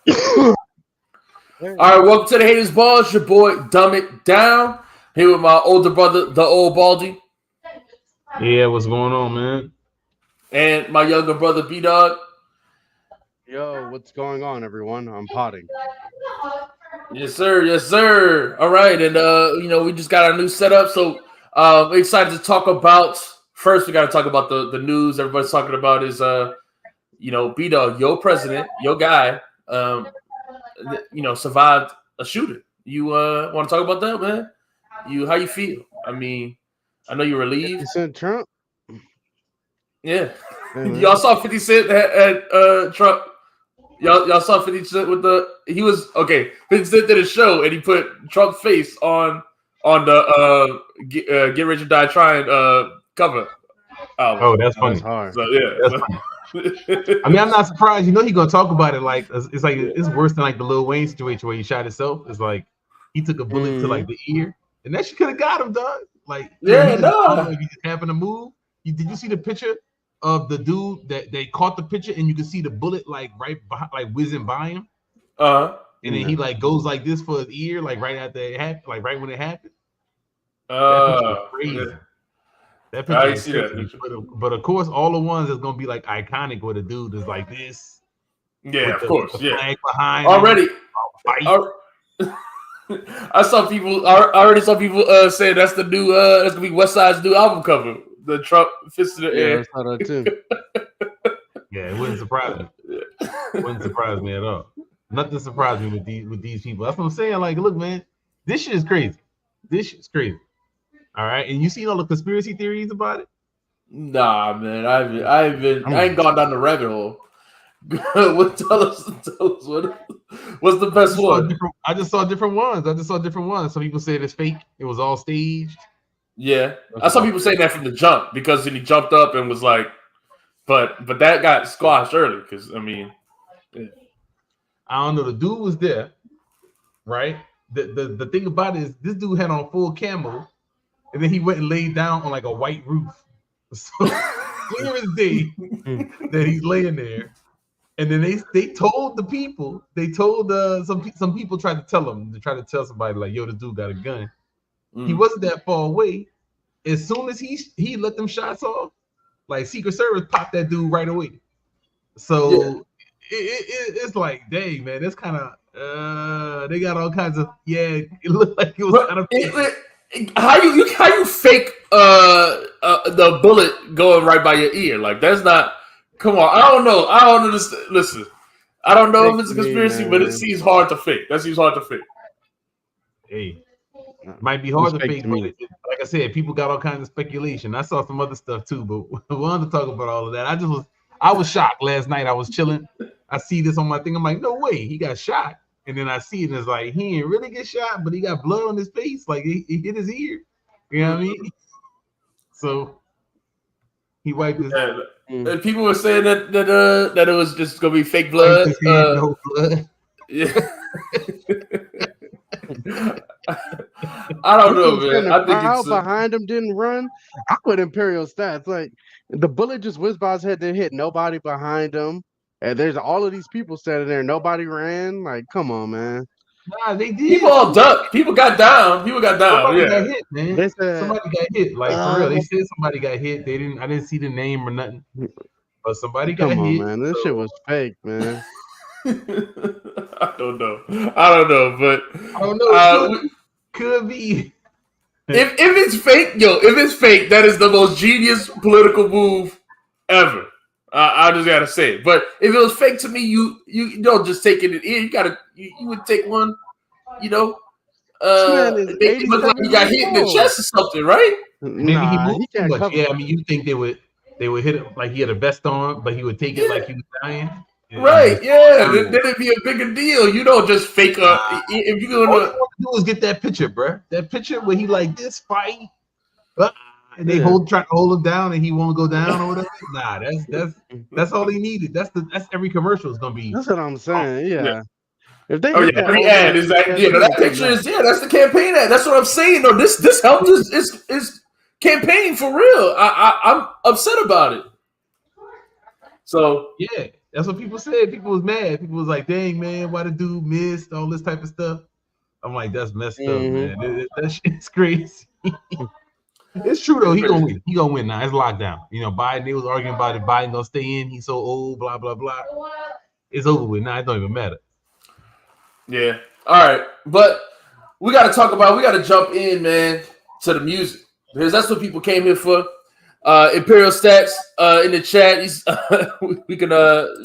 All right, welcome to the Haters Ball. It's your boy, Dumb It Down. Here with my older brother, the old Baldy. Yeah, what's going on, man? And my younger brother, B-Dog. Yo, what's going on, everyone? I'm potting. Yes, sir. Yes, sir. All right. And, we just got our new setup. So we're excited to talk about, first, we got to talk about the news everybody's talking about is, B-Dog, your president, your guy, survived a shooting. You want to talk about that, man? How you feel? I mean, I know you're relieved. 50 Cent Trump? Yeah. Y'all saw 50 Cent at Trump. Y'all saw 50 Cent with 50 Cent did a show and he put Trump's face on the Get Rich or Die Trying cover album. Oh, that's funny. That's hard. So yeah. That's funny. I mean, I'm not surprised. You know, he's gonna talk about it like it's worse than like the Lil Wayne situation where he shot himself. It's like he took a bullet to like the ear, and that shit could have got him, dog. Like, if he just happened to move. Did you see the picture of the dude that they caught the picture, and you can see the bullet like right behind, like whizzing by him. And then he like goes like this for his ear, like right after it happened, like right when it happened. That picture is crazy. Yeah. That picture is crazy. But of course, all the ones that's gonna be like iconic where the dude is like this. Yeah, of course. The flag behind already. Him. I saw people. I already saw people saying that's the new. That's gonna be West Side's new album cover. The Trump fist in the air. I saw that too. Yeah, it wouldn't surprise me. It wouldn't surprise me at all. Nothing surprised me with these people. That's what I'm saying. Like, look, man, this shit is crazy. This shit's crazy. All right, and you seen all the conspiracy theories about it? Nah, man, I ain't gone down the rabbit hole. tell us what's the best one? I just saw different ones. Some people said it's fake. It was all staged. Yeah, I saw people saying that from the jump because he jumped up and was like, but that got squashed early because I mean, yeah. I don't know. The dude was there, right? The thing about it is this dude had on full camo, and then he went and laid down on like a white roof. So clear as day that he's laying there. And then they told the people, some people tried to tell him, somebody like, yo, this dude got a gun. He wasn't that far away. As soon as he let them shots off, like Secret Service popped that dude right away. So it's like, dang, man, that's kind of they got all kinds of it looked like it was kind of how you fake the bullet going right by your ear? Like that's not. Come on, I don't know. I don't understand. Listen, I don't know if it's a conspiracy, but it seems hard to fake. That seems hard to fake. Hey, might be hard to fake, but like I said, people got all kinds of speculation. I saw some other stuff too, but we wanted to talk about all of that. I was shocked last night. I was chilling. I see this on my thing. I'm like, no way, he got shot. And then I see it, and it's like he didn't really get shot, but he got blood on his face, like he hit his ear. You know what I mean? So he wiped his. And people were saying that it was just gonna be fake blood. No blood. Yeah. I don't know, man. I think it's behind him didn't run. I put Imperial stats like the bullet just whizzed by his head, didn't hit nobody behind him, and there's all of these people standing there. Nobody ran. Like, come on, man. Nah, they did. People all ducked. People got down. Somebody got hit, man. They said somebody got hit. Like for real, they said somebody got hit. I didn't see the name or nothing. But somebody got hit. Come on, man. This shit was fake, man. I don't know, but I don't know. Could be. If it's fake, that is the most genius political move ever. I just gotta say it. But if it was fake to me, you don't just take it in. You would take one. It looked like you got hit in the chest or something, right? Maybe he moved too much. Yeah, I mean, you think they would hit him like he had a vest on, but he would take it like he was dying. Yeah. Right? Yeah. Then it'd be a bigger deal. You don't just fake up. If you're gonna all you want to do is get that picture, bro. That picture where he like this fight. And they try to hold him down, and he won't go down or whatever. Nah, that's all he needed. That's every commercial is gonna be. That's what I'm saying. Yeah. If they every ad is that. Yeah, that picture is. Yeah, that's the campaign ad. That's what I'm saying. No, this helped is campaign for real. I'm upset about it. So yeah, That's what people said. People was mad. People was like, "Dang man, why the dude missed all this type of stuff?" I'm like, "That's messed up, man. That shit's crazy." It's true though. He gonna win. He gonna win now. It's locked down. You know, Biden. They was arguing about it. Biden gonna stay in. He's so old. Blah blah blah. It's over with now. It don't even matter. Yeah. All right, but we got to jump in, man, to the music because that's what people came here for. Imperial Stats in the chat. We can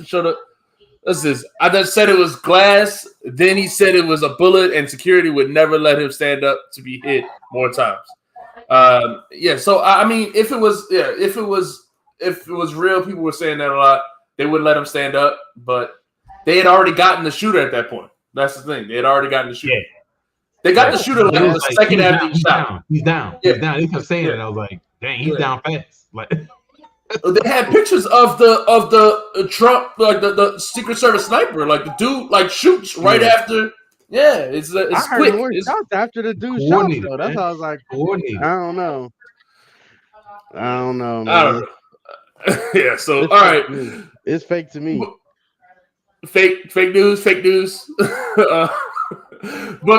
show the. What's this? I just said it was glass. Then he said it was a bullet, and security would never let him stand up to be hit more times. So I mean, if it was real, people were saying that a lot. They wouldn't let him stand up, but they had already gotten the shooter at that point. That's the thing. They had already gotten the shooter. Yeah. They got the shooter like the second after he shot. He's down. He's down. They kept saying it. I was like, dang, he's down fast. Like they had pictures of the Trump, like the Secret Service sniper, like the dude like shoots right after. Yeah, it's I heard quick. More shots after the dude shot. Though. That's how I was like, I don't know. Man. I don't know. Yeah. So all right, it's fake to me. Fake news. But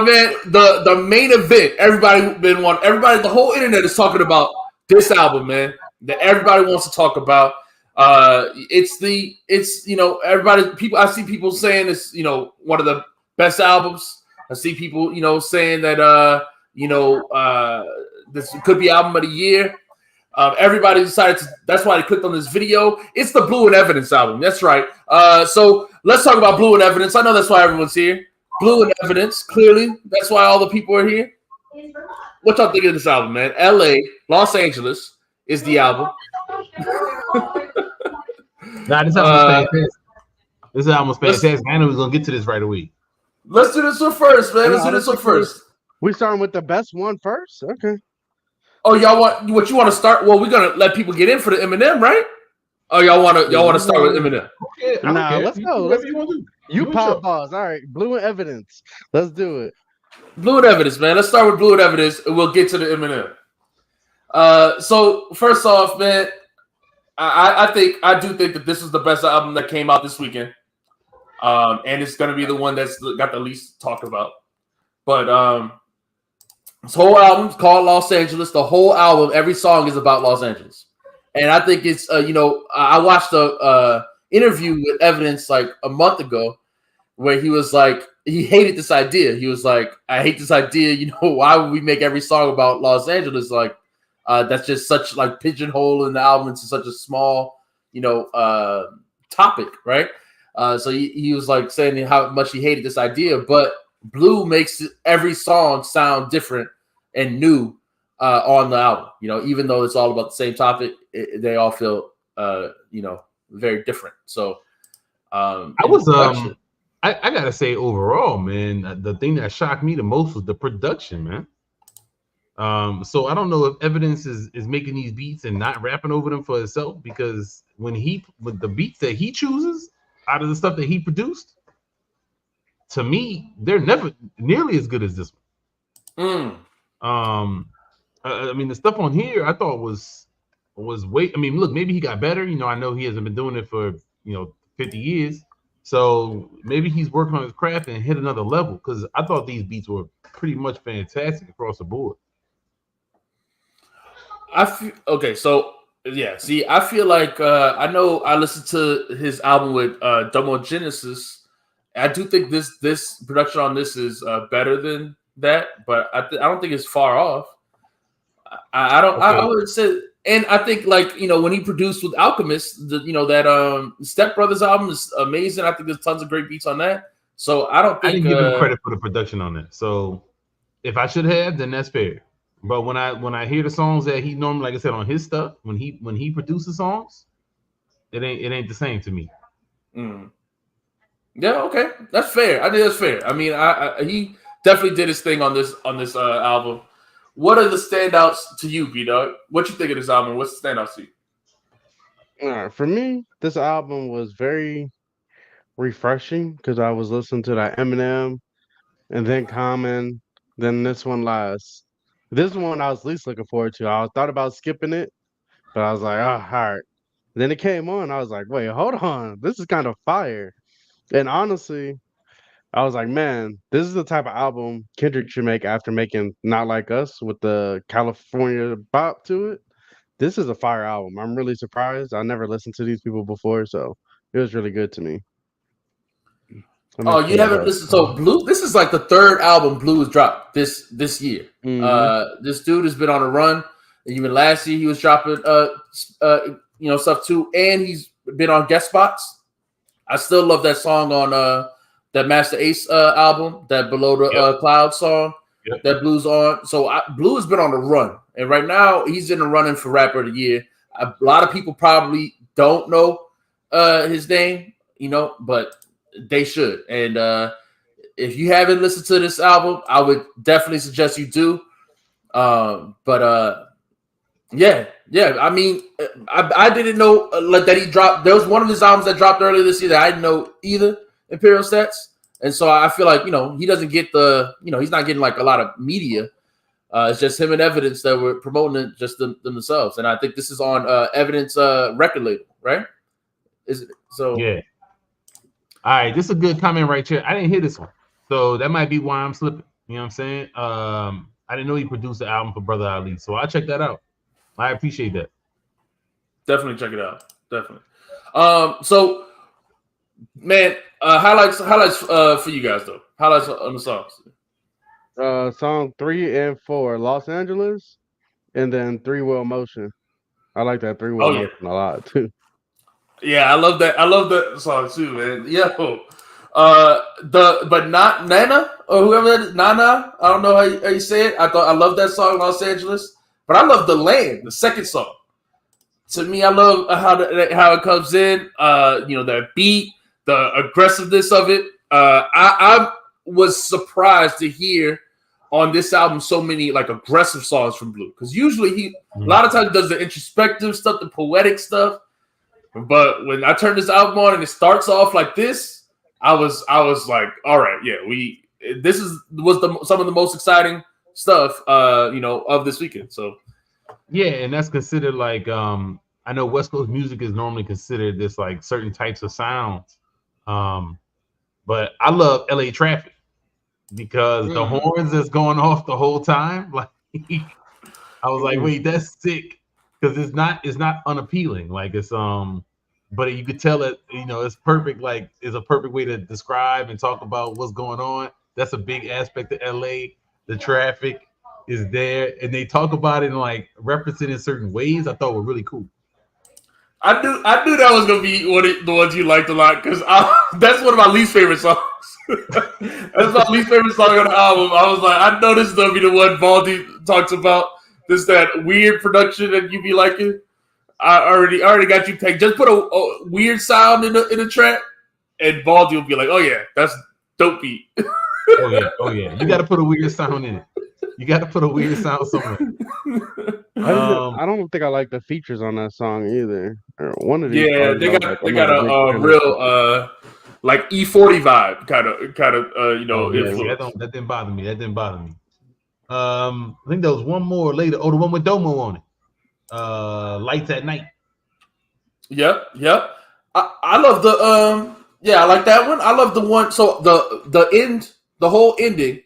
man, the main event, the whole internet is talking about this album, man. That everybody wants to talk about. It's everybody. I see people saying it's one of the best albums. I see people saying that this could be album of the year. Everybody decided that's why they clicked on this video. It's the Blue and Evidence album. That's right. So let's talk about Blue and Evidence. I know that's why everyone's here. Blue and Evidence, clearly. That's why all the people are here. What y'all think of this album, man? LA, Los Angeles is the album. Nah, this album's fantastic. This album's fantastic. I know we're going to get to this right away. Let's do this one first, man. Let's do this one first. We starting with the best one first? Okay. Oh, y'all want what you want to start? Well, we're gonna let people get in for the Eminem, right? Oh, y'all want to start with Eminem? Okay, let's go. You pop balls. All right, Blue and Evidence. Let's do it. Blue and Evidence, man. Let's start with Blue and Evidence, and we'll get to the Eminem. So first off, man, I do think that this is the best album that came out this weekend, and it's gonna be the one that's got the least talked about. But this whole album's called Los Angeles. The whole album, every song is about Los Angeles. And I think it's, I watched a interview with Evidence like a month ago where he was like, he hated this idea. He was like, I hate this idea. Why would we make every song about Los Angeles? Like, that's just such like pigeonhole in the album into such a small, topic, right? So he was like saying how much he hated this idea, but Blue makes every song sound different and new on the album. Even though it's all about the same topic, they all feel very different. So I gotta say overall, man, the thing that shocked me the most was the production, man. So I don't know if Evidence is making these beats and not rapping over them for himself, because with the beats that he chooses out of the stuff that he produced, to me, they're never nearly as good as this one. I mean, the stuff on here I thought was way. I mean, look, maybe he got better. I know he hasn't been doing it for 50 years, so maybe he's working on his craft and hit another level. Because I thought these beats were pretty much fantastic across the board. I feel like I know I listened to his album with Domogenesis. I do think this production on this is better than that, but I don't think it's far off. I would say, and I think when he produced with Alchemist, that Step Brothers album is amazing. I think there's tons of great beats on that. So I didn't give him credit for the production on that. So if I should have, then that's fair. But when I hear the songs that he normally, like I said, on his stuff, when he produces songs, it ain't the same to me. Yeah, okay, that's fair. I think that's fair. I mean, he definitely did his thing on this album. What are the standouts to you, B-Dog? What you think of this album? What's the standouts to you? All right, for me, this album was very refreshing because I was listening to that Eminem and then Common, then this one last. This one I was least looking forward to. I thought about skipping it, but I was like, all right. Then it came on. I was like, wait, hold on. This is kind of fire. And honestly, I was like, man, this is the type of album Kendrick should make after making Not Like Us with the California bop to it. This is a fire album. I'm really surprised. I never listened to these people before, so it was really good to me. Oh, you haven't listened? So Blue, this is like the third album Blue has dropped this year. This dude has been on a run. Even last year he was dropping stuff too, and he's been on guest spots. I still love that song on that Master Ace album, that Below the Cloud song that Blue's on. So Blue has been on the run, and right now he's in the running for Rapper of the Year. A lot of people probably don't know his name, but they should. And if you haven't listened to this album, I would definitely suggest you do. Yeah. I mean, I didn't know that he dropped. There was one of his albums that dropped earlier this year that I didn't know either, Imperial Stats. And so I feel like, he doesn't get he's not getting like a lot of media. It's just him and Evidence that were promoting it just themselves. And I think this is on Evidence record label, right? Is it? So yeah. All right, this is a good comment right here. I didn't hear this one, so that might be why I'm slipping. You know what I'm saying? I didn't know he produced the album for Brother Ali, so I'll check that out. I appreciate that. Definitely check it out. Definitely. So, man, highlights for you guys though. Highlights on the songs. Song 3 and 4, Los Angeles, and then 3 Wheel Motion. I like that 3 Wheel Motion a lot too. Yeah, I love that song too, man. Yo, but not Nana or whoever that is, Nana. I don't know how you say it. I love that song, Los Angeles, but I love The Land, the second song. To me, I love how it comes in. That beat, the aggressiveness of it. I was surprised to hear on this album so many like aggressive songs from Blue, because usually he a lot of times does the introspective stuff, the poetic stuff. But when I turned this album on and it starts off like this, I was like, all right, yeah, this was some of the most exciting stuff, of this weekend. So yeah, and that's considered like I know West Coast music is normally considered this like certain types of sounds, but I love LA Traffic because the horns that's going off the whole time. Like I was like, wait, that's sick. Because it's not unappealing, like it's but you could tell it, it's perfect. Like it's a perfect way to describe and talk about what's going on. That's a big aspect of LA. The traffic is there, and they talk about it and like reference it in certain ways. I thought were really cool. I knew that was gonna be the ones you liked a lot, because that's one of my least favorite songs. That's my least favorite song on the album. I was like, I know this is gonna be the one Baldy talks about. This that weird production that you be liking. I already got you pegged. Just put a weird sound in the track, and Baldy will be like, "Oh yeah, that's dope beat." Oh yeah. You got to put a weird sound in it. You got to put a weird sound somewhere. I don't think I like the features on that song either. Or one of these. Yeah, they got a real like E40 vibe kind of influence. That didn't bother me. I think there was one more later. Oh, the one with Domo on it. Lights at Night. Yep. I love the I like that one. I love the one. So the whole ending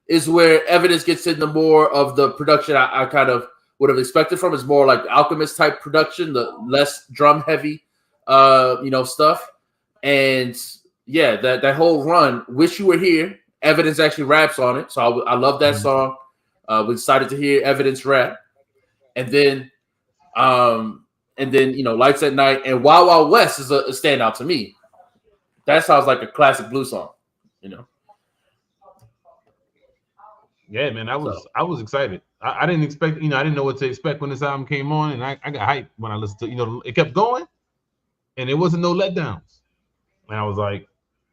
is where Evidence gets into more of the production I kind of would have expected from. It's more like Alchemist type production, the less drum heavy stuff. And yeah, that whole run, Wish You Were Here, Evidence actually raps on it. So I love that song. We decided to hear Evidence rap, and then Lights at Night and Wild Wild West is a standout to me. That sounds like a classic blues song, Yeah, man, I was excited. I didn't expect, I didn't know what to expect when this album came on, and I got hyped when I listened to, it kept going, and there wasn't no letdowns, and I was like,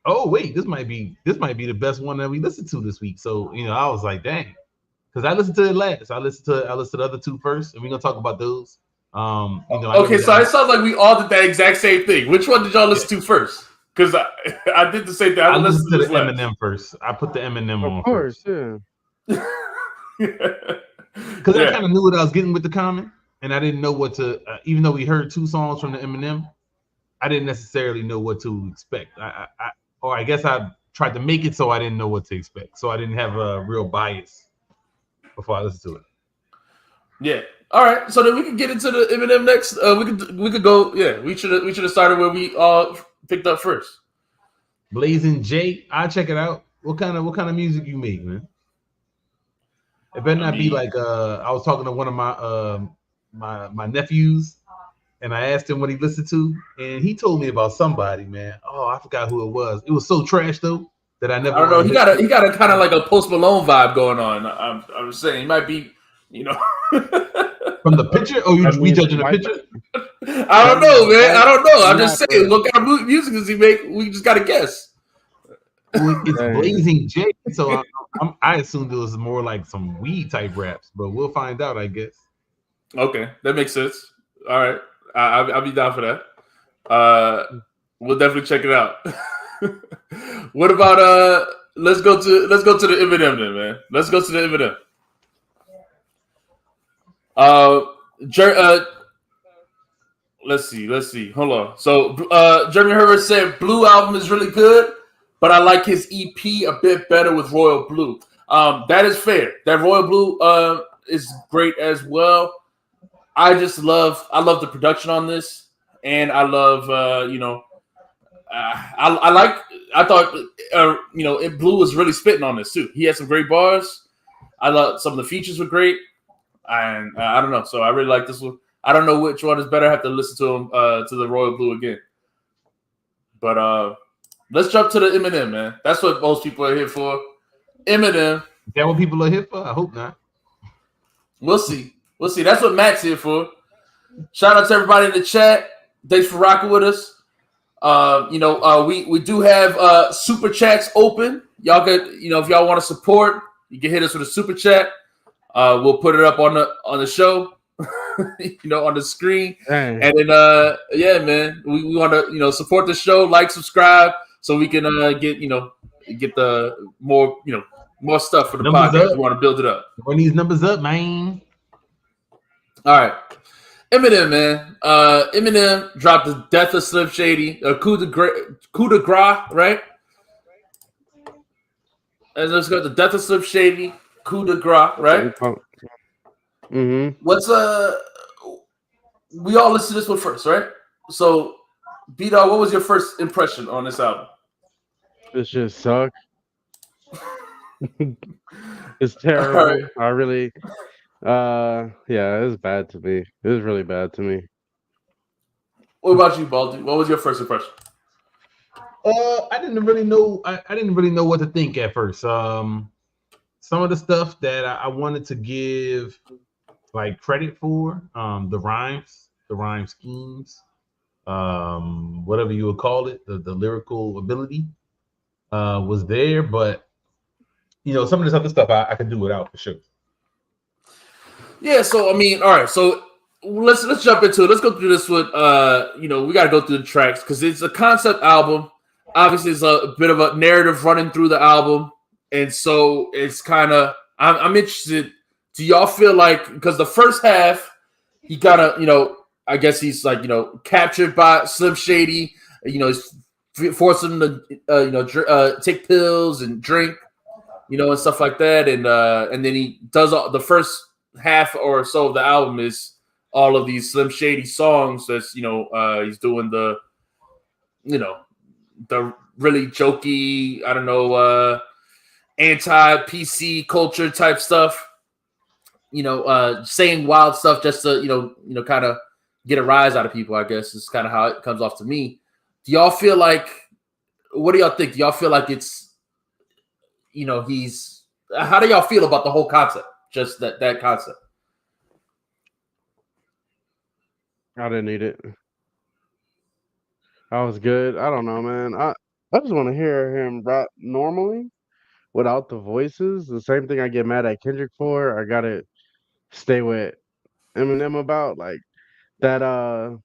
oh wait, this might be the best one that we listened to this week. So I was like, dang. Because I listened to it last. I listened to the other two first, and we're gonna talk about those. Okay, so it sounds like we all did that exact same thing. Which one did y'all listen to first? Because I did the same thing. I listened to the Eminem first. I put the Eminem on first. Yeah. Because I kind of knew what I was getting with the comment. and I didn't know what to. Even though we heard 2 songs from the Eminem, I didn't necessarily know what to expect. Or I guess I tried to make it so I didn't know what to expect, so I didn't have a real bias before I listened to it. Yeah. All right. So then we can get into the Eminem next. We could go. Yeah. We should have started where we picked up first. Blazing J, I check it out. What kind of music you make, man? It better not be like I was talking to one of my nephews, and I asked him what he listened to, and he told me about somebody, man. Oh, I forgot who it was. It was so trash though that I never. I don't know. He got a kind of like a Post Malone vibe going on. I'm saying he might be, you know. From the picture, or we judging the picture? I don't know, man. I don't know. I'm just saying. What kind of music does he make? We just gotta guess. Well, it's Blazing J, so I assumed it was more like some weed type raps, but we'll find out, I guess. Okay, that makes sense. All right, I'll be down for that. We'll definitely check it out. What about let's go to the Eminem then, man. Let's go to the Eminem. Let's see. Hold on. So, Jeremy Herbert said Blue album is really good, but I like his EP a bit better with Royal Blue. That is fair. That Royal Blue is great as well. I love the production on this, and I love I thought Blue was really spitting on this too. He had some great bars. I love some of the features were great, and I don't know. So I really like this one. I don't know which one is better. I have to listen to him to the Royal Blue again. But let's jump to the Eminem, man. That's what most people are here for. Eminem. Is that what people are here for? I hope not. We'll see. That's what Matt's here for. Shout out to everybody in the chat. Thanks for rocking with us. We do have super chats open. Y'all could, if y'all want to support, you can hit us with a super chat. We'll put it up on the show, on the screen. Dang. And then yeah, man, we want to support the show, like, subscribe, so we can get the more stuff for the podcast. We want to build it up. Run these numbers up, man. All right. Eminem, man. Eminem dropped the Death of Slim Shady, coup de grace, right? And let's go the Death of Slim Shady, coup de grace, right? Mm-hmm. What's we all listened to this one first, right? So, B-Dog, what was your first impression on this album? This just sucks. It's terrible. Right. I really. Yeah, it was bad to me. It was really bad to me. What about you, Baldy? What was your first impression? I didn't really know. I didn't really know what to think at first. Some of the stuff that I wanted to give like credit for, the rhyme schemes, whatever you would call it, the lyrical ability, was there, but some of this other stuff I could do without for sure. Yeah, so I mean, all right, so let's jump into it. Let's go through this with we got to go through the tracks because it's a concept album. Obviously, it's a bit of a narrative running through the album, and so it's kind of I'm interested. Do y'all feel like because the first half he gotta I guess he's like captured by Slim Shady, he's forcing him to take pills and drink, and stuff like that, and then he does the first half or so of the album is all of these Slim Shady songs. That's he's doing the the really jokey, I don't know, anti-PC culture type stuff. Saying wild stuff just to kind of get a rise out of people. I guess is kind of how it comes off to me. Do y'all feel like? What do y'all think? Do y'all feel like it's he's? How do y'all feel about the whole concept? Just that concept. I didn't need it. I was good. I don't know, man. I just want to hear him rap normally without the voices. The same thing I get mad at Kendrick for. I gotta stay with Eminem about like that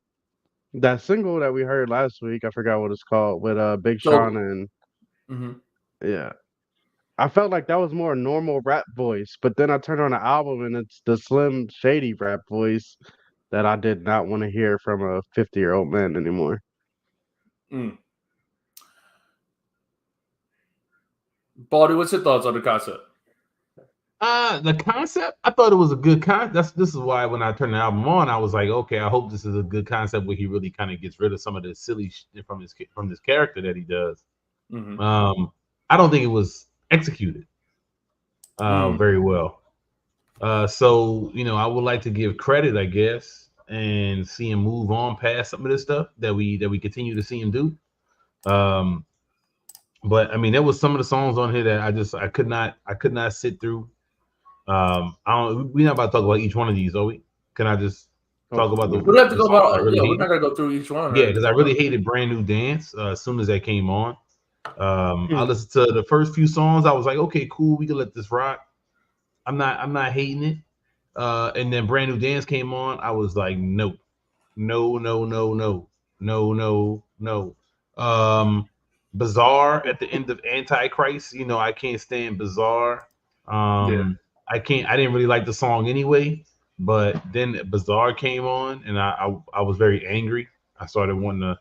single that we heard last week. I forgot what it's called with Big Sean and yeah. I felt like that was more normal rap voice, but then I turned on the album and it's the Slim Shady rap voice. that I did not want to hear from a 50-year-old man anymore. Mm. Baldy, what's your thoughts on the concept? The concept, I thought it was a good concept. This is why when I turned the album on, I was like, okay, I hope this is a good concept where he really kind of gets rid of some of the silly shit from this character that he does. Mm-hmm. I don't think it was executed very well. So I would like to give credit, I guess, and see him move on past some of this stuff that we continue to see him do. But I mean, there was some of the songs on here that I could not sit through. We're not about to talk about each one of these, are we? Can I just talk about the? We have to go about. Really we're not gonna go through each one. Yeah, because I really hated "Brand New Dance" as soon as that came on. I listened to the first few songs. I was like, okay, cool, we can let this rock. I'm not hating it. And then "Brand New Dance" came on. I was like, no. Bizarre at the end of Antichrist. I can't stand Bizarre. I didn't really like the song anyway, but then Bizarre came on and I was very angry. I started wanting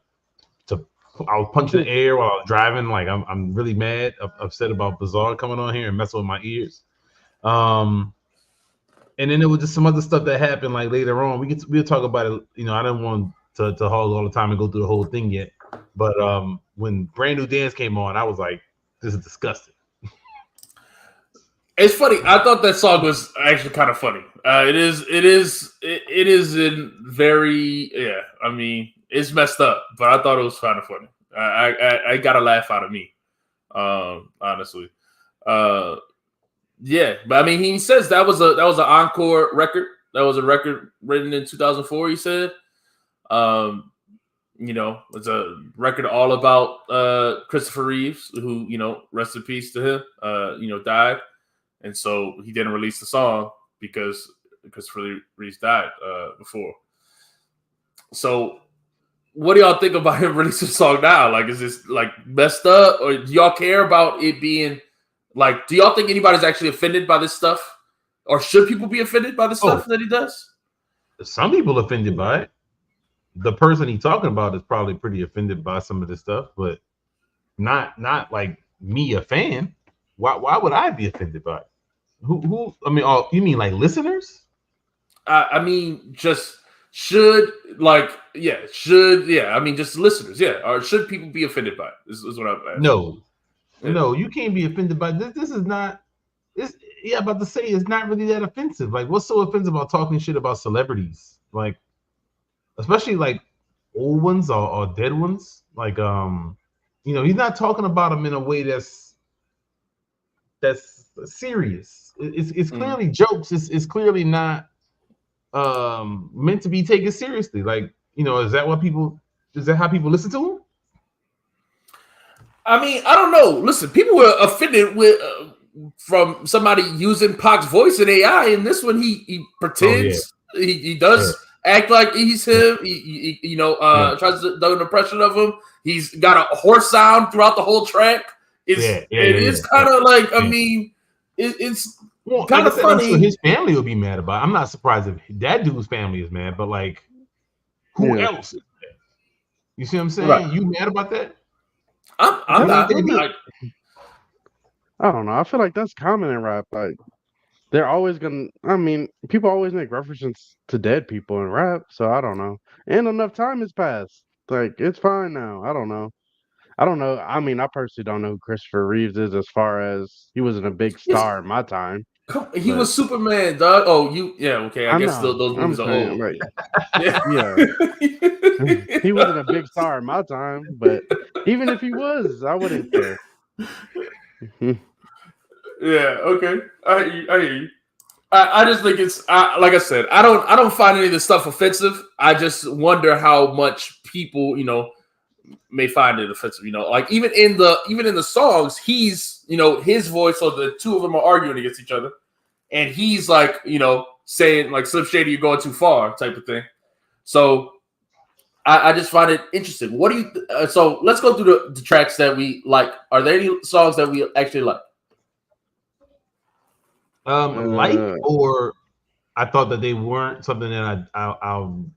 to I was punching the air while I was driving. Like I'm really mad, upset about Bizarre coming on here and messing with my ears. And then there was just some other stuff that happened like later on. We'll talk about it. I didn't want to hog all the time and go through the whole thing yet. But when Brand New Dance came on, I was like, this is disgusting. It's funny. I thought that song was actually kind of funny. It is in very, yeah. I mean, it's messed up, but I thought it was kind of funny. I got a laugh out of me, honestly. Yeah, but I mean, he says that was an encore record. That was a record written in 2004. He said, it's a record all about Christopher Reeves, who rest in peace to him. Died. And so he didn't release the song because Christopher Reeves died before. So what do y'all think about him releasing the song now? Like, is this like messed up, or do y'all care about it being like? Do y'all think anybody's actually offended by this stuff, or should people be offended by the stuff that he does? Some people offended by it. The person he's talking about is probably pretty offended by some of this stuff, but not like me, a fan. Why would I be offended by it? Who? I mean, you mean like listeners? I mean, just should I mean, just listeners, yeah. Or should people be offended by it? This is what I'm asking. No, you can't be offended by this. This is not. About to say it's not really that offensive. Like, what's so offensive about talking shit about celebrities? Like, especially like old ones or dead ones. Like, he's not talking about them in a way that's serious. It's clearly jokes. It's clearly not meant to be taken seriously. Like, is that how people listen to him? I mean, I don't know. Listen, people were offended with from somebody using Pac's voice in AI. And this one, he pretends he does act like he's him. He tries to do an impression of him. He's got a horse sound throughout the whole track. It is kind of like, I mean, it's kind of funny. I'm sure his family will be mad about it. I'm not surprised if that dude's family is mad, but like, who else is mad? You see what I'm saying? Right. You mad about that? I'm not. I don't know. I feel like that's common in rap. Like, they're always gonna. I mean, people always make references to dead people in rap, so I don't know. And enough time has passed. Like, it's fine now. I don't know. I mean, I personally don't know who Christopher Reeves is, as far as he wasn't a big star in my time. He was Superman, dog. Oh, okay. I guess those movies are old. Right. Yeah. He wasn't a big star in my time, but even if he was, I wouldn't care. Yeah. Okay. I hear you. I just think it's like I said. I don't find any of this stuff offensive. I just wonder how much people may find it offensive. Like even in the songs, he's his voice, or the two of them are arguing against each other, and he's like saying like Slim Shady, you're going too far, type of thing. So I just find it interesting. What do you? So let's go through the tracks that we like. Are there any songs that we actually like? Like or I thought that they weren't something that I'm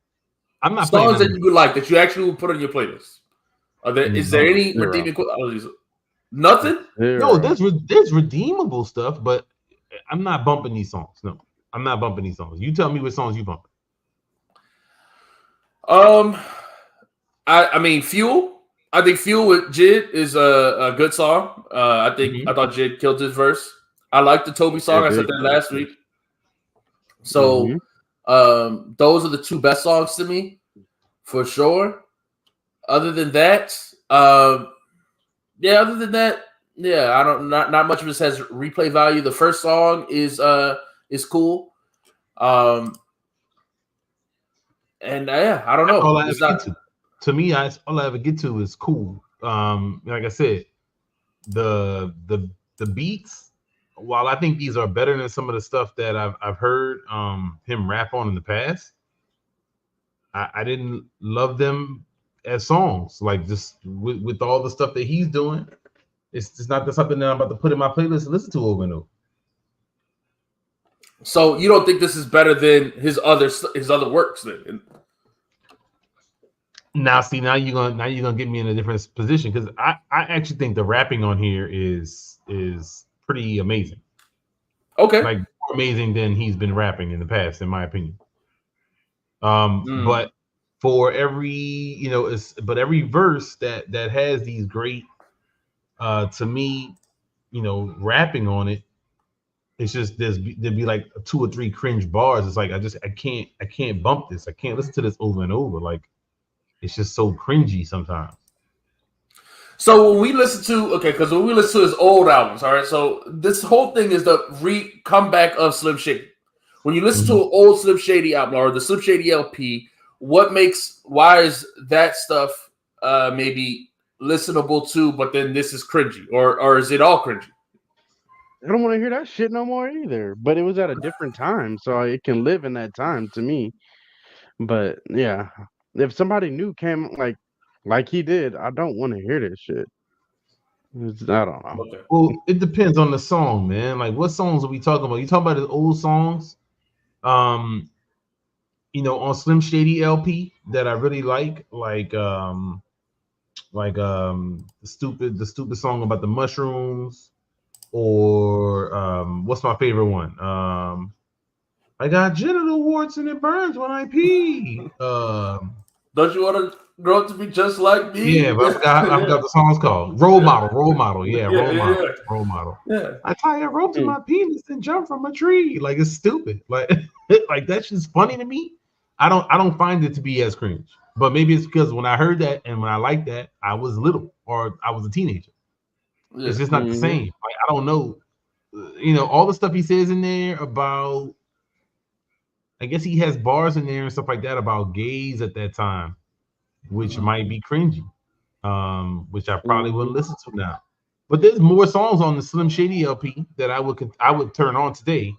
not playing songs that them. you would like that you actually would put on your playlist. Is there any redeeming? Nothing. No, there's redeemable stuff, but I'm not bumping these songs. No, I'm not bumping these songs. You tell me what songs you bump. I mean, Fuel. I think Fuel with Jid is a good song. I thought Jid killed his verse. I like the Toby song. I said that last week. So those are the two best songs to me, for sure. Other than that, I don't not much of this has replay value. The first song is cool. I don't know. All I ever get to. To me, all I ever get to is cool. Like I said, the beats. While I think these are better than some of the stuff that I've heard him rap on in the past, I didn't love them as songs. Like just with all the stuff that he's doing, it's not something that I'm about to put in my playlist and listen to over and over. So you don't think this is better than his other works then? Now you're gonna get me in a different position because I actually think the rapping on here is pretty amazing. Okay, like more amazing than he's been rapping in the past, in my opinion. But for every every verse that has these great, to me, rapping on it, it's just there'd be like 2 or 3 cringe bars. It's like I can't bump this. I can't listen to this over and over. Like it's just so cringy sometimes. So when we listen to because when we listen to his old albums, all right. So this whole thing is the comeback of Slim Shady. When you listen to an old Slim Shady album or the Slim Shady LP, why is that stuff maybe listenable too? But then this is cringy, or is it all cringy? I don't want to hear that shit no more either. But it was at a different time, so it can live in that time to me. But yeah, if somebody new came like he did, I don't want to hear this shit. I don't know. Okay. Well, it depends on the song, man. Like, what songs are we talking about? You talking about the old songs? On Slim Shady LP that I really like the stupid song about the mushrooms, or what's my favorite one? I got genital warts and it burns when I pee. Don't you want to grow up to be just like me? Yeah, but I forgot the song's called. Role model. Yeah, role model. Yeah. I tie a rope to my penis and jump from a tree. Like, it's stupid. Like, like that's just funny to me. I don't find it to be as cringe. But maybe it's because when I heard that and when I liked that, I was little or I was a teenager. Yeah. It's just not the same. Like, I don't know. All the stuff he says in there about, I guess he has bars in there and stuff like that about gays at that time, which might be cringy, which I probably wouldn't listen to now. But there's more songs on the Slim Shady LP that I would turn on today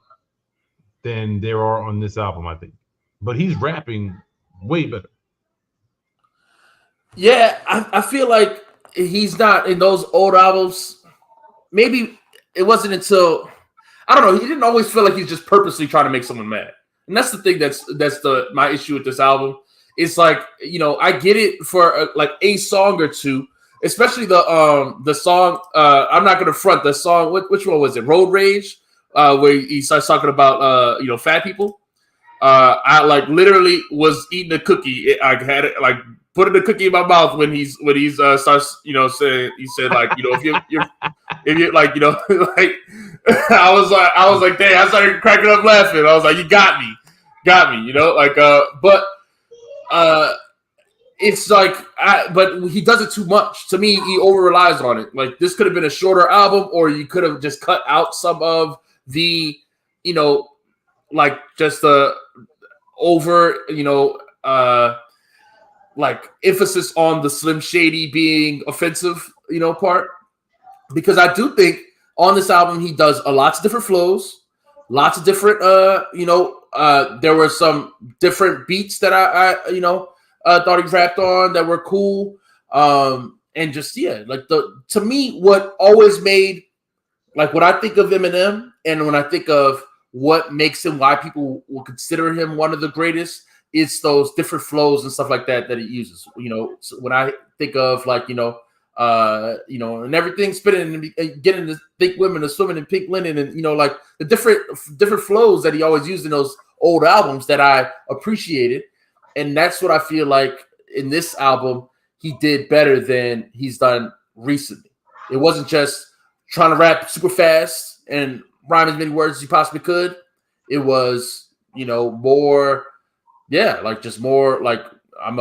than there are on this album, I think. But he's rapping way better. Yeah, I feel like he's not in those old albums. Maybe it wasn't until, I don't know, he didn't always feel like he's just purposely trying to make someone mad. And that's the thing that's my issue with this album. It's like, I get it for like a song or two, especially the song, I'm not going to front the song. Which one was it? Road Rage, where he starts talking about, fat people. I like literally was eating a cookie. I had it like putting a cookie in my mouth when he's starts saying, he said like, if you're like, like I was like dang, I started cracking up laughing. I was like, you got me, but it's like, but he does it too much. To me, he over relies on it. Like, this could have been a shorter album, or you could have just cut out some of the, like just the over, like emphasis on the Slim Shady being offensive, part. Because I do think on this album he does lots of different flows, lots of different, there were some different beats that I thought he rapped on that were cool. And just, like to me, what always made, like when I think of Eminem and when I think of what makes him, why people will consider him one of the greatest, it's those different flows and stuff like that he uses. So when I think of and everything spinning and getting the thick women are swimming in pink linen, and like the different flows that he always used in those old albums that I appreciated, and that's what I feel like in this album he did better than he's done recently. It wasn't just trying to rap super fast and rhyme as many words as you possibly could. It was more. Yeah, like just more like I'm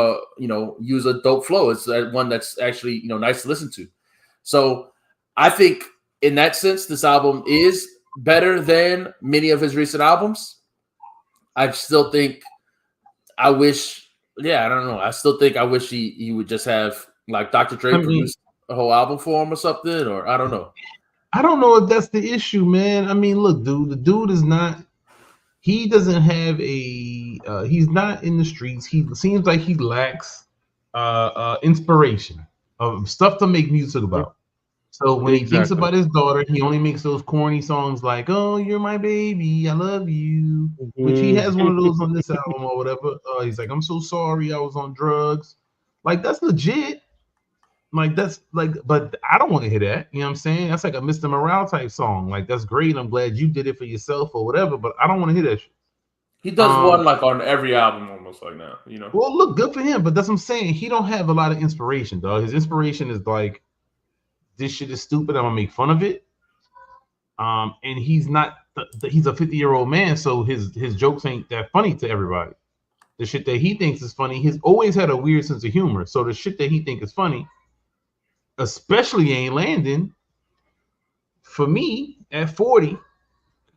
use a dope flow. It's one that's actually nice to listen to. So I think in that sense, this album is better than many of his recent albums. I still think I wish. Yeah, I don't know. I still think I wish he would just have like Dr. Dre produce a whole album for him or something, or I don't know. I don't know if that's the issue, man. I mean, look, dude, the dude is not. He doesn't have he's not in the streets. He seems like he lacks inspiration of stuff to make music about. So when he thinks about his daughter, he only makes those corny songs like, "Oh, you're my baby, I love you," which he has one of those on this album or whatever. He's like, "I'm so sorry, I was on drugs." Like, that's legit. Like, that's like, but I don't want to hear that. You know what I'm saying? That's like a Mr. Morale type song. Like, that's great. I'm glad you did it for yourself or whatever, but I don't want to hear that shit. He does one like on every album almost like that, Well, look, good for him, but that's what I'm saying. He don't have a lot of inspiration, dog. His inspiration is like, this shit is stupid, I'm gonna make fun of it. And he's not he's a 50-year-old man, so his jokes ain't that funny to everybody. The shit that he thinks is funny, he's always had a weird sense of humor. So the shit that he think is funny, especially ain't landing. For me, at 40,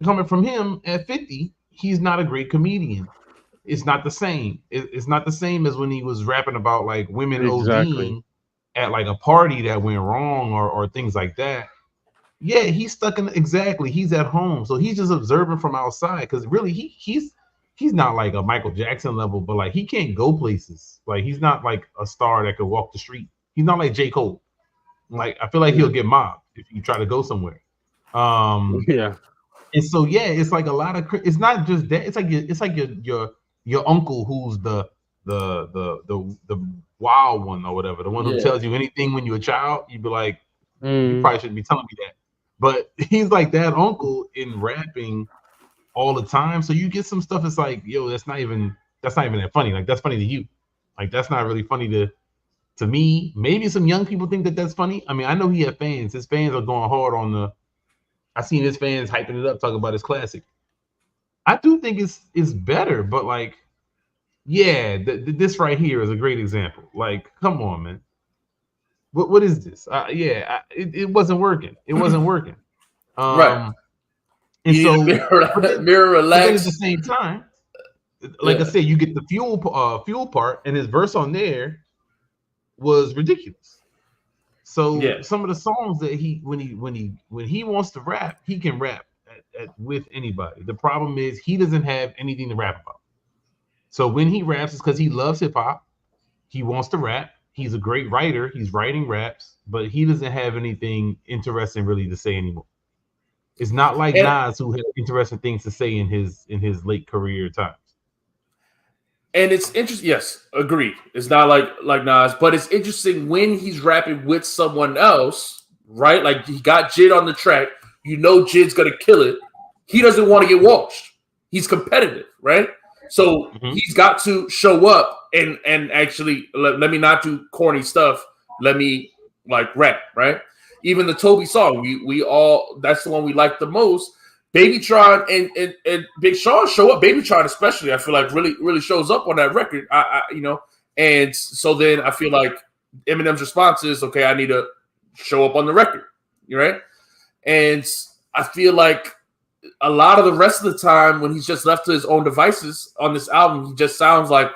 coming from him at 50, he's not a great comedian. It's not the same. It's not the same as when he was rapping about like women ODing at like a party that went wrong or things like that. Yeah, he's stuck in he's at home. So he's just observing from outside because really he's not like a Michael Jackson level, but like he can't go places. Like he's not like a star that could walk the street. He's not like J. Cole. Like I feel like he'll get mobbed if you try to go somewhere. Yeah. And so it's like a lot of it's not just that. It's like your uncle who's the wild one or whatever, the one who tells you anything when you're a child. You'd be like, you probably shouldn't be telling me that. But he's like that uncle in rapping all the time. So you get some stuff. It's like, yo, that's not even that funny. Like that's funny to you. Like that's not really funny to me. Maybe some young people think that that's funny. I mean, I know he had fans. His fans are going hard on the. I seen his fans hyping it up, talking about his classic. I do think it's better, but like, yeah, this right here is a great example. Like, come on, man. What is this? It wasn't working. It wasn't working. Right. And you so mirror relax. But at the same time, like I said, you get the fuel part, and his verse on there was ridiculous. So some of the songs that when he wants to rap, he can rap with anybody. The problem is he doesn't have anything to rap about. So when he raps, it's because he loves hip hop. He wants to rap. He's a great writer. He's writing raps, but he doesn't have anything interesting really to say anymore. It's not like Nas, who had interesting things to say in his late career times. And it's interesting. Yes, agreed. It's not like Nas, but it's interesting when he's rapping with someone else, right? Like he got Jid on the track. You know Jid's gonna kill it. He doesn't want to get washed. He's competitive, right? So he's got to show up and actually let me not do corny stuff. Let me like rap, right? Even the Toby song, we all that's the one we like the most. Babytron and Big Sean show up. Babytron especially, I feel like really shows up on that record. And so then I feel like Eminem's response is, okay, I need to show up on the record, right? And I feel like a lot of the rest of the time when he's just left to his own devices on this album, he just sounds like,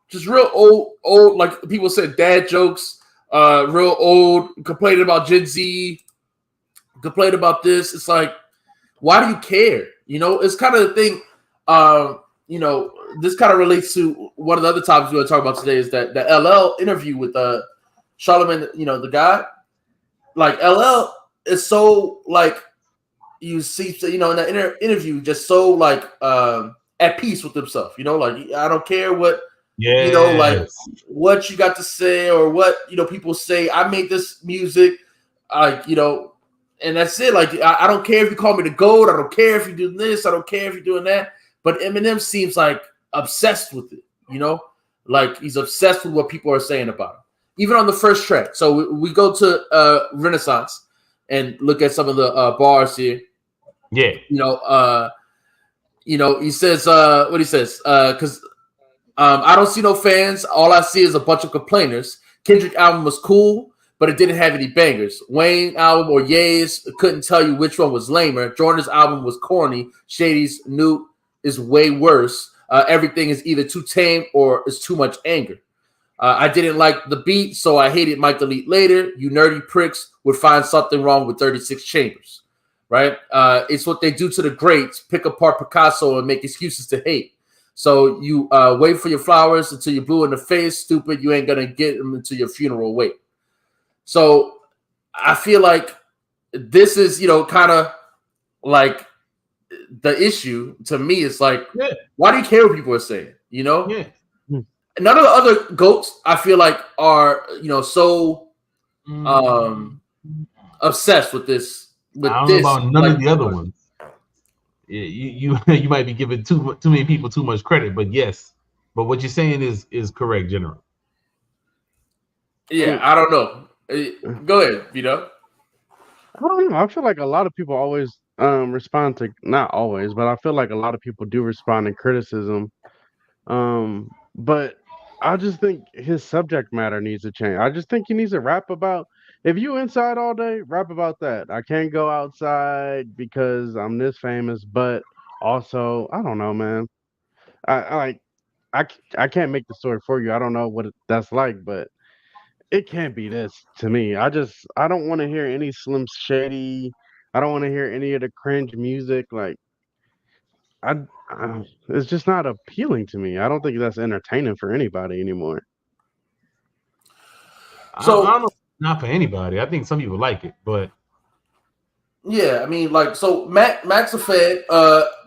just real old, like people said, dad jokes, real old, complaining about Gen Z, complain about this. It's like, why do you care? It's kind of the thing. This kind of relates to one of the other topics we want to talk about today is that the LL interview with Charlamagne, the guy. Like LL is so like you see, in the interview, just so like at peace with himself. Like I don't care what like what you got to say or what people say. I made this music, and that's it. Like I don't care if you call me the GOAT. I don't care if you do this. I don't care if you're doing that. But Eminem seems like obsessed with it. Like he's obsessed with what people are saying about him. Even on the first track. So we go to Renaissance and look at some of the bars here. Yeah. He says what he says, because I don't see no fans. All I see is a bunch of complainers. Kendrick album was cool, but it didn't have any bangers. Wayne album or Ye's couldn't tell you which one was lamer. Jordan's album was corny. Shady's new is way worse. Everything is either too tame or is too much anger. I didn't like the beat, so I hated Mike Delete later. You nerdy pricks would find something wrong with 36 Chambers, right? It's what they do to the greats, pick apart Picasso and make excuses to hate. So you wait for your flowers until you're blue in the face. Stupid, you ain't going to get them until your funeral wait. So I feel like this is, kind of like the issue to me. Is like, why do you care what people are saying, Yeah. None of the other GOATs, I feel like, are so obsessed with this. I don't know about none of the other ones. You might be giving too many people too much credit, but yes. But what you're saying is correct, General. Yeah, I don't know. Go ahead, I don't know. I feel like a lot of people always respond to, not always, but I feel like a lot of people do respond to criticism. But I just think his subject matter needs to change. I just think he needs to rap about, if you inside all day, rap about that. I can't go outside because I'm this famous, but also, I don't know, man. I can't make the story for you. I don't know what that's like, but it can't be this to me. I don't want to hear any Slim Shady. I don't want to hear any of the cringe music. Like it's just not appealing to me. I don't think that's entertaining for anybody anymore. So I don't know, not for anybody. I think some people like it, but yeah, I mean, like, so Matt's a fan.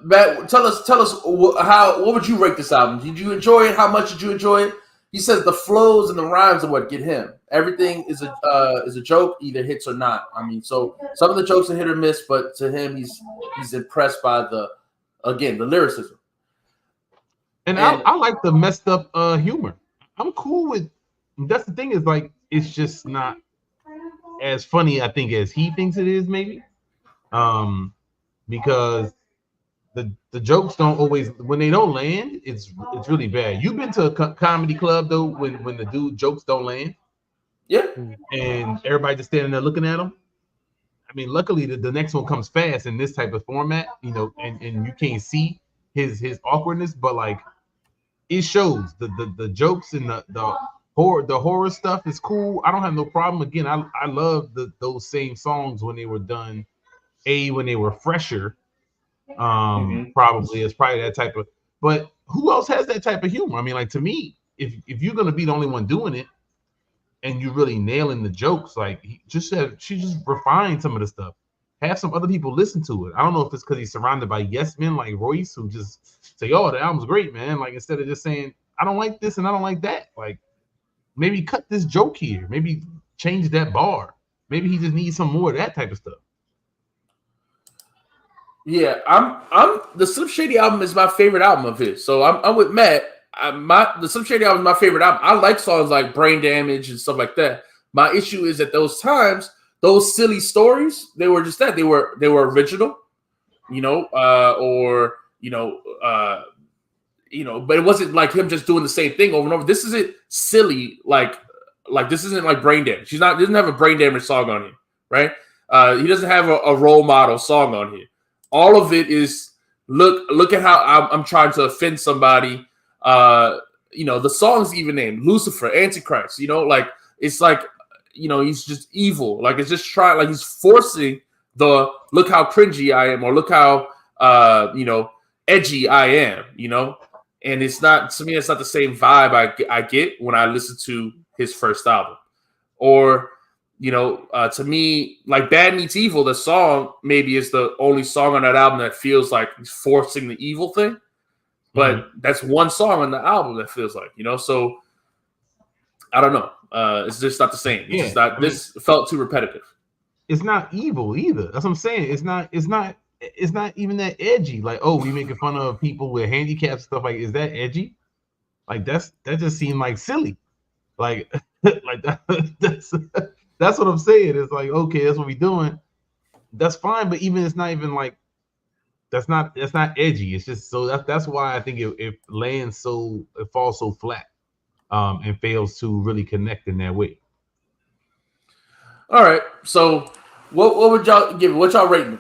Matt, tell us what would you rate this album? Did you enjoy it? How much did you enjoy it? He says the flows and the rhymes are what get him. Everything is a joke, either hits or not. I mean, so some of the jokes are hit or miss, but to him, he's impressed by the lyricism. And I like the messed up humor. I'm cool with. That's the thing, is like it's just not as funny, I think, as he thinks it is, maybe. Because the jokes don't always, when they don't land, it's really bad. You've been to a comedy club though when the dude jokes don't land, yeah, and everybody just standing there looking at him. I mean, luckily the next one comes fast in this type of format, and you can't see his awkwardness, but like it shows the jokes and the horror stuff is cool. I don't have no problem. Again, I love those same songs when they were done, when they were fresher. Probably it's probably that type of, but who else has that type of humor? I mean, like, to me, if you're gonna be the only one doing it and you really nailing the jokes, like she just refined some of the stuff. Have some other people listen to it. I don't know if it's because he's surrounded by yes men like Royce, who just say, "Oh, the album's great, man." Like, instead of just saying, "I don't like this and I don't like that," like maybe cut this joke here, maybe change that bar. Maybe he just needs some more of that type of stuff. Yeah, I'm the Slim Shady album is my favorite album of his. So I'm with Matt. The Slim Shady album is my favorite album. I like songs like Brain Damage and stuff like that. My issue is at those times, those silly stories, they were just that. They were original, but it wasn't like him just doing the same thing over and over. This isn't silly, like this isn't like Brain Damage. He doesn't have a Brain Damage song on here, right? He doesn't have a role model song on here. All of it is look at how I'm trying to offend somebody. The song's even named Lucifer, Antichrist. Like it's like he's just evil. Like it's just trying, like he's forcing the look how cringy I am, or look how edgy I am. And it's not, to me, it's not the same vibe I get when I listen to his first album, or to me, like Bad Meets Evil, the song maybe is the only song on that album that feels like he's forcing the evil thing. But that's one song on the album that feels like, so I don't know. It's just not the same. It's just not. This felt too repetitive. It's not evil either. That's what I'm saying. It's not even that edgy. Like, oh, we making fun of people with handicaps stuff. Like, is that edgy? Like, that just seemed like silly. Like, like that's what I'm saying. It's like, okay, that's what we doing. That's fine, but even it's not even like that's not edgy. It's just so that's why I think it falls so flat, and fails to really connect in that way. All right, so what would y'all give it? What y'all rating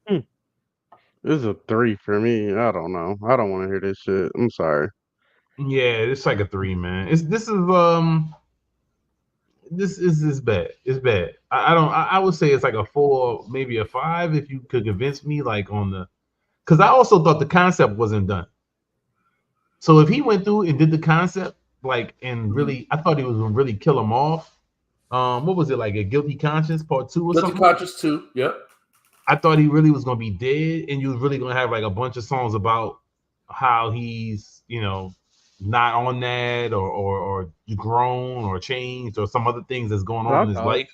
it? This is a 3 for me. I don't know. I don't want to hear this shit. I'm sorry. Yeah, it's like a 3, man. This is bad. It's bad. I would say it's like a 4, maybe a 5 if you could convince me, like on the, because I also thought the concept wasn't done. So if he went through and did the concept, like, and really, I thought he was gonna really kill him off. What was it, like a Guilty Conscience Part 2 or something? Guilty Conscience 2, yep. I thought he really was gonna be dead, and you was really gonna have like a bunch of songs about how he's, not on that or grown or changed or some other things that's going on in his life.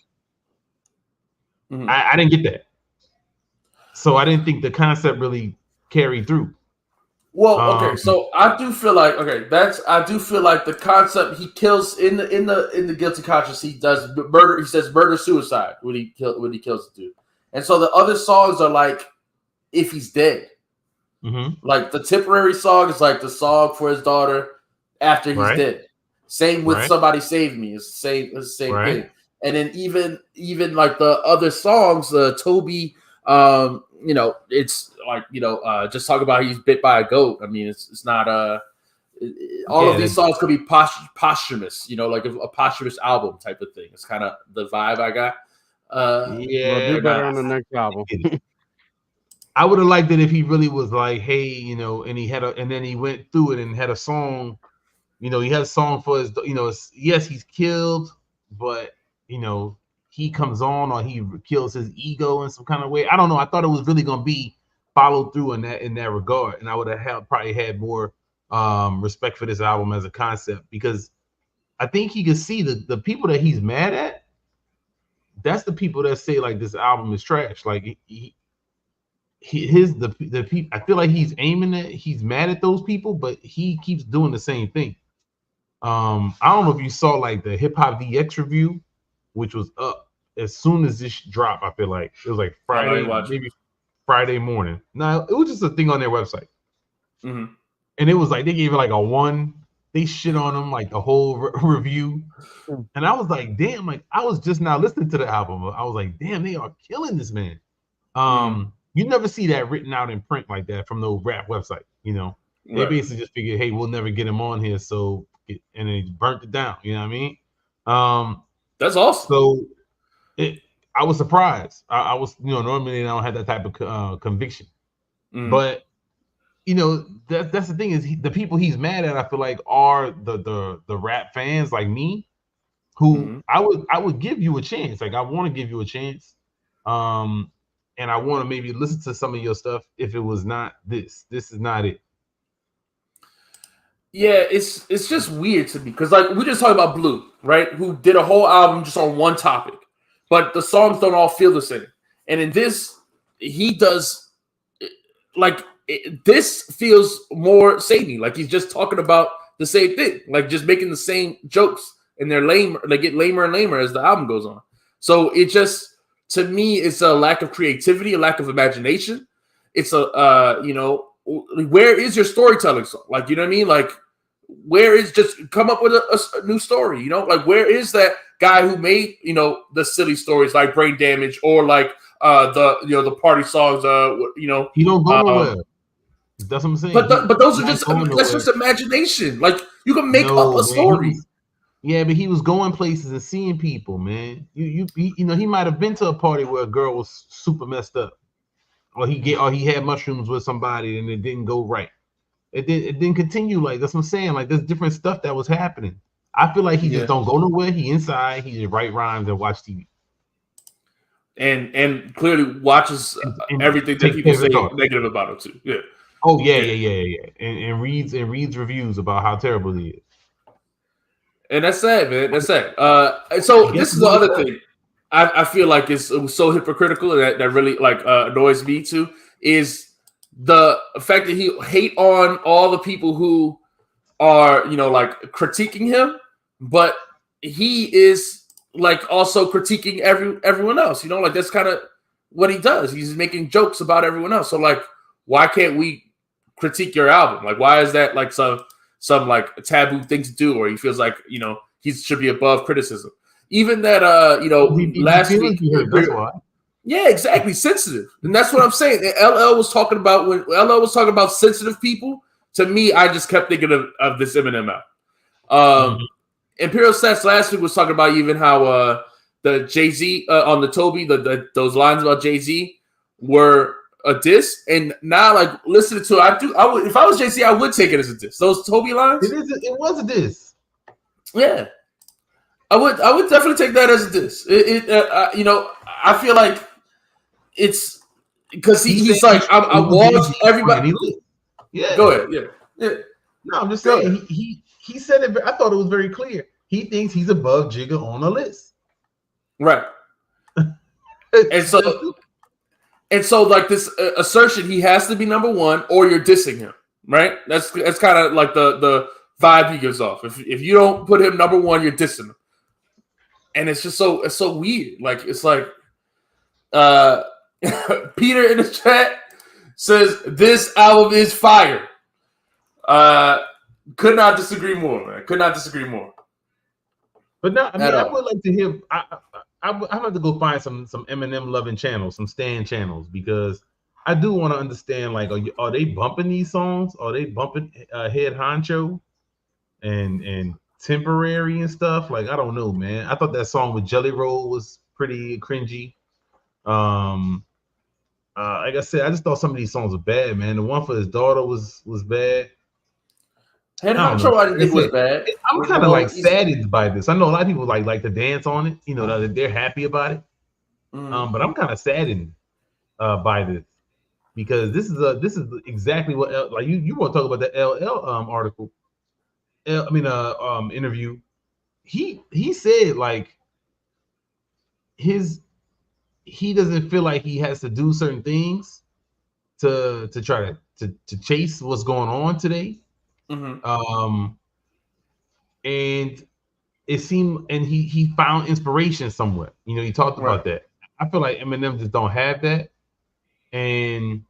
I didn't get that. So I didn't think the concept really carried through. Well, okay, so I do feel like the concept he kills in the Guilty Conscience, he does murder. He says murder suicide when he kills the dude, and so the other songs are like if he's dead. Like the Temporary song is like the song for his daughter after he's dead. Same with Somebody Save Me. It's the same thing. And then even like the other songs, Toby, it's like just talk about he's bit by a goat. I mean, it's not all of these songs could be posthumous, like a posthumous album type of thing. It's kind of the vibe I got. We'll do better on the next album. I would have liked it if he really was like, hey, and then he went through it and had a song. He had a song for his, yes, he's killed, but he comes on or he kills his ego in some kind of way. I don't know. I thought it was really gonna be followed through in that regard, and I would have probably had more respect for this album as a concept, because I think he could see the people that he's mad at. That's the people that say like this album is trash. Like the people. I feel like he's mad at those people, but he keeps doing the same thing. I don't know if you saw like the Hip Hop DX review, which was up as soon as this dropped. I feel like it was like Friday, maybe Friday morning. No, it was just a thing on their website, and it was like they gave it like a 1. They shit on him like the whole review, and I was like, damn! Like I was just now listening to the album. I was like, damn, they are killing this man. You never see that written out in print like that from no rap website. They basically just figured, hey, we'll never get him on here, and they burnt it down. You know what I mean? That's awesome. So I was surprised. I was, normally I don't have that type of conviction, but that's the thing is the people he's mad at, I feel like, are the rap fans like me, who I would give you a chance. Like I want to give you a chance, and I want to maybe listen to some of your stuff if it was not this. This is not it. Yeah, it's just weird to me because like we just talked about Blue, right? Who did a whole album just on one topic, but the songs don't all feel the same. And in this, he does this feels more samey. Like he's just talking about the same thing, like just making the same jokes, and they're lame. They get lamer and lamer as the album goes on. So it just, to me, it's a lack of creativity, a lack of imagination. It's where is your storytelling song? Like, you know what I mean? Like, where is, just come up with a new story? Like where is that guy who made the silly stories like Brain Damage or like the party songs? He don't go nowhere. That's what I'm saying. But those are that's just imagination. Like you can make up a story. But he was going places and seeing people, man. He might have been to a party where a girl was super messed up, or he had mushrooms with somebody and it didn't go right. It didn't continue. Like that's what I'm saying. Like there's different stuff that was happening. I feel like he just don't go nowhere. He inside. He just write rhymes and watch TV. And clearly watches everything that people say negative about him too. Yeah. Oh yeah. And reads reviews about how terrible he is. And that's sad, man. That's sad. So this is the other thing I feel like is so hypocritical that really like annoys me too is the fact that he hate on all the people who are, you know, like critiquing him, but he is like also critiquing everyone else. You know, like that's kind of what he does. He's making jokes about everyone else. So like, why can't we critique your album? Like, why is that like some like taboo thing to do? Or he feels like, you know, he should be above criticism. Even that you know, last week. That's why. Yeah, exactly. Sensitive. And that's what I'm saying. LL was talking about when LL was talking about sensitive people. To me, I just kept thinking of this Eminem out. Imperial Stats last week was talking about even how the Jay-Z on the Toby, those lines about Jay-Z were a diss. And now, like, listening to it, I would, if I was Jay-Z, I would take it as a diss. Those Toby lines? It was a diss. Yeah. I would definitely take that as a diss. You know, I feel like it's because he's like, I watched everybody. Yeah. Go ahead. Yeah. No, I'm just saying he said it. I thought it was very clear. He thinks he's above Jigga on the list. Right. and so like this assertion, he has to be number one, or you're dissing him. Right. That's kind of like the vibe he gives off. If you don't put him number one, you're dissing him. And it's just so weird. Like it's like Peter in the chat says this album is fire. Could not disagree more, man. Could not disagree more. But no, I mean, I would like to hear. I'm going to go find some Eminem loving channels, some Stan channels, because I do want to understand. Like, are they bumping these songs? Are they bumping Head Honcho and Temporary and stuff? Like, I don't know, man. I thought that song with Jelly Roll was pretty cringy. Like I said, I just thought some of these songs were bad, man. The one for his daughter was bad. Head Honcho, I didn't think was bad. I'm kind of like saddened by this. I know a lot of people like to dance on it. You know, they're happy about it. But I'm kind of saddened by this because this is exactly what like you want to talk about the LL article. Interview. He said like he doesn't feel like he has to do certain things to try to chase what's going on today. And it seemed, and he found inspiration somewhere. You know, he talked about that. I feel like Eminem just don't have that, and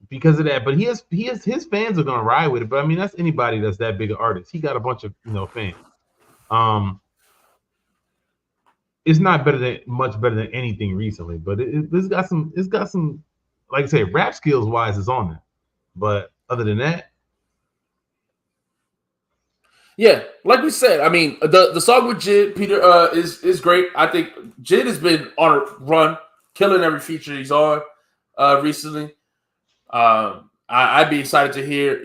because of that, but he has his fans are gonna ride with it. But I mean, that's anybody that's that big an artist. He got a bunch of fans. It's not much better than anything recently, but it's got some, like I say, rap skills wise is on there. But other than that, yeah, like we said, I mean, the song with Jid, Peter, is great. I think Jid has been on a run, killing every feature he's on recently. I'd be excited to hear,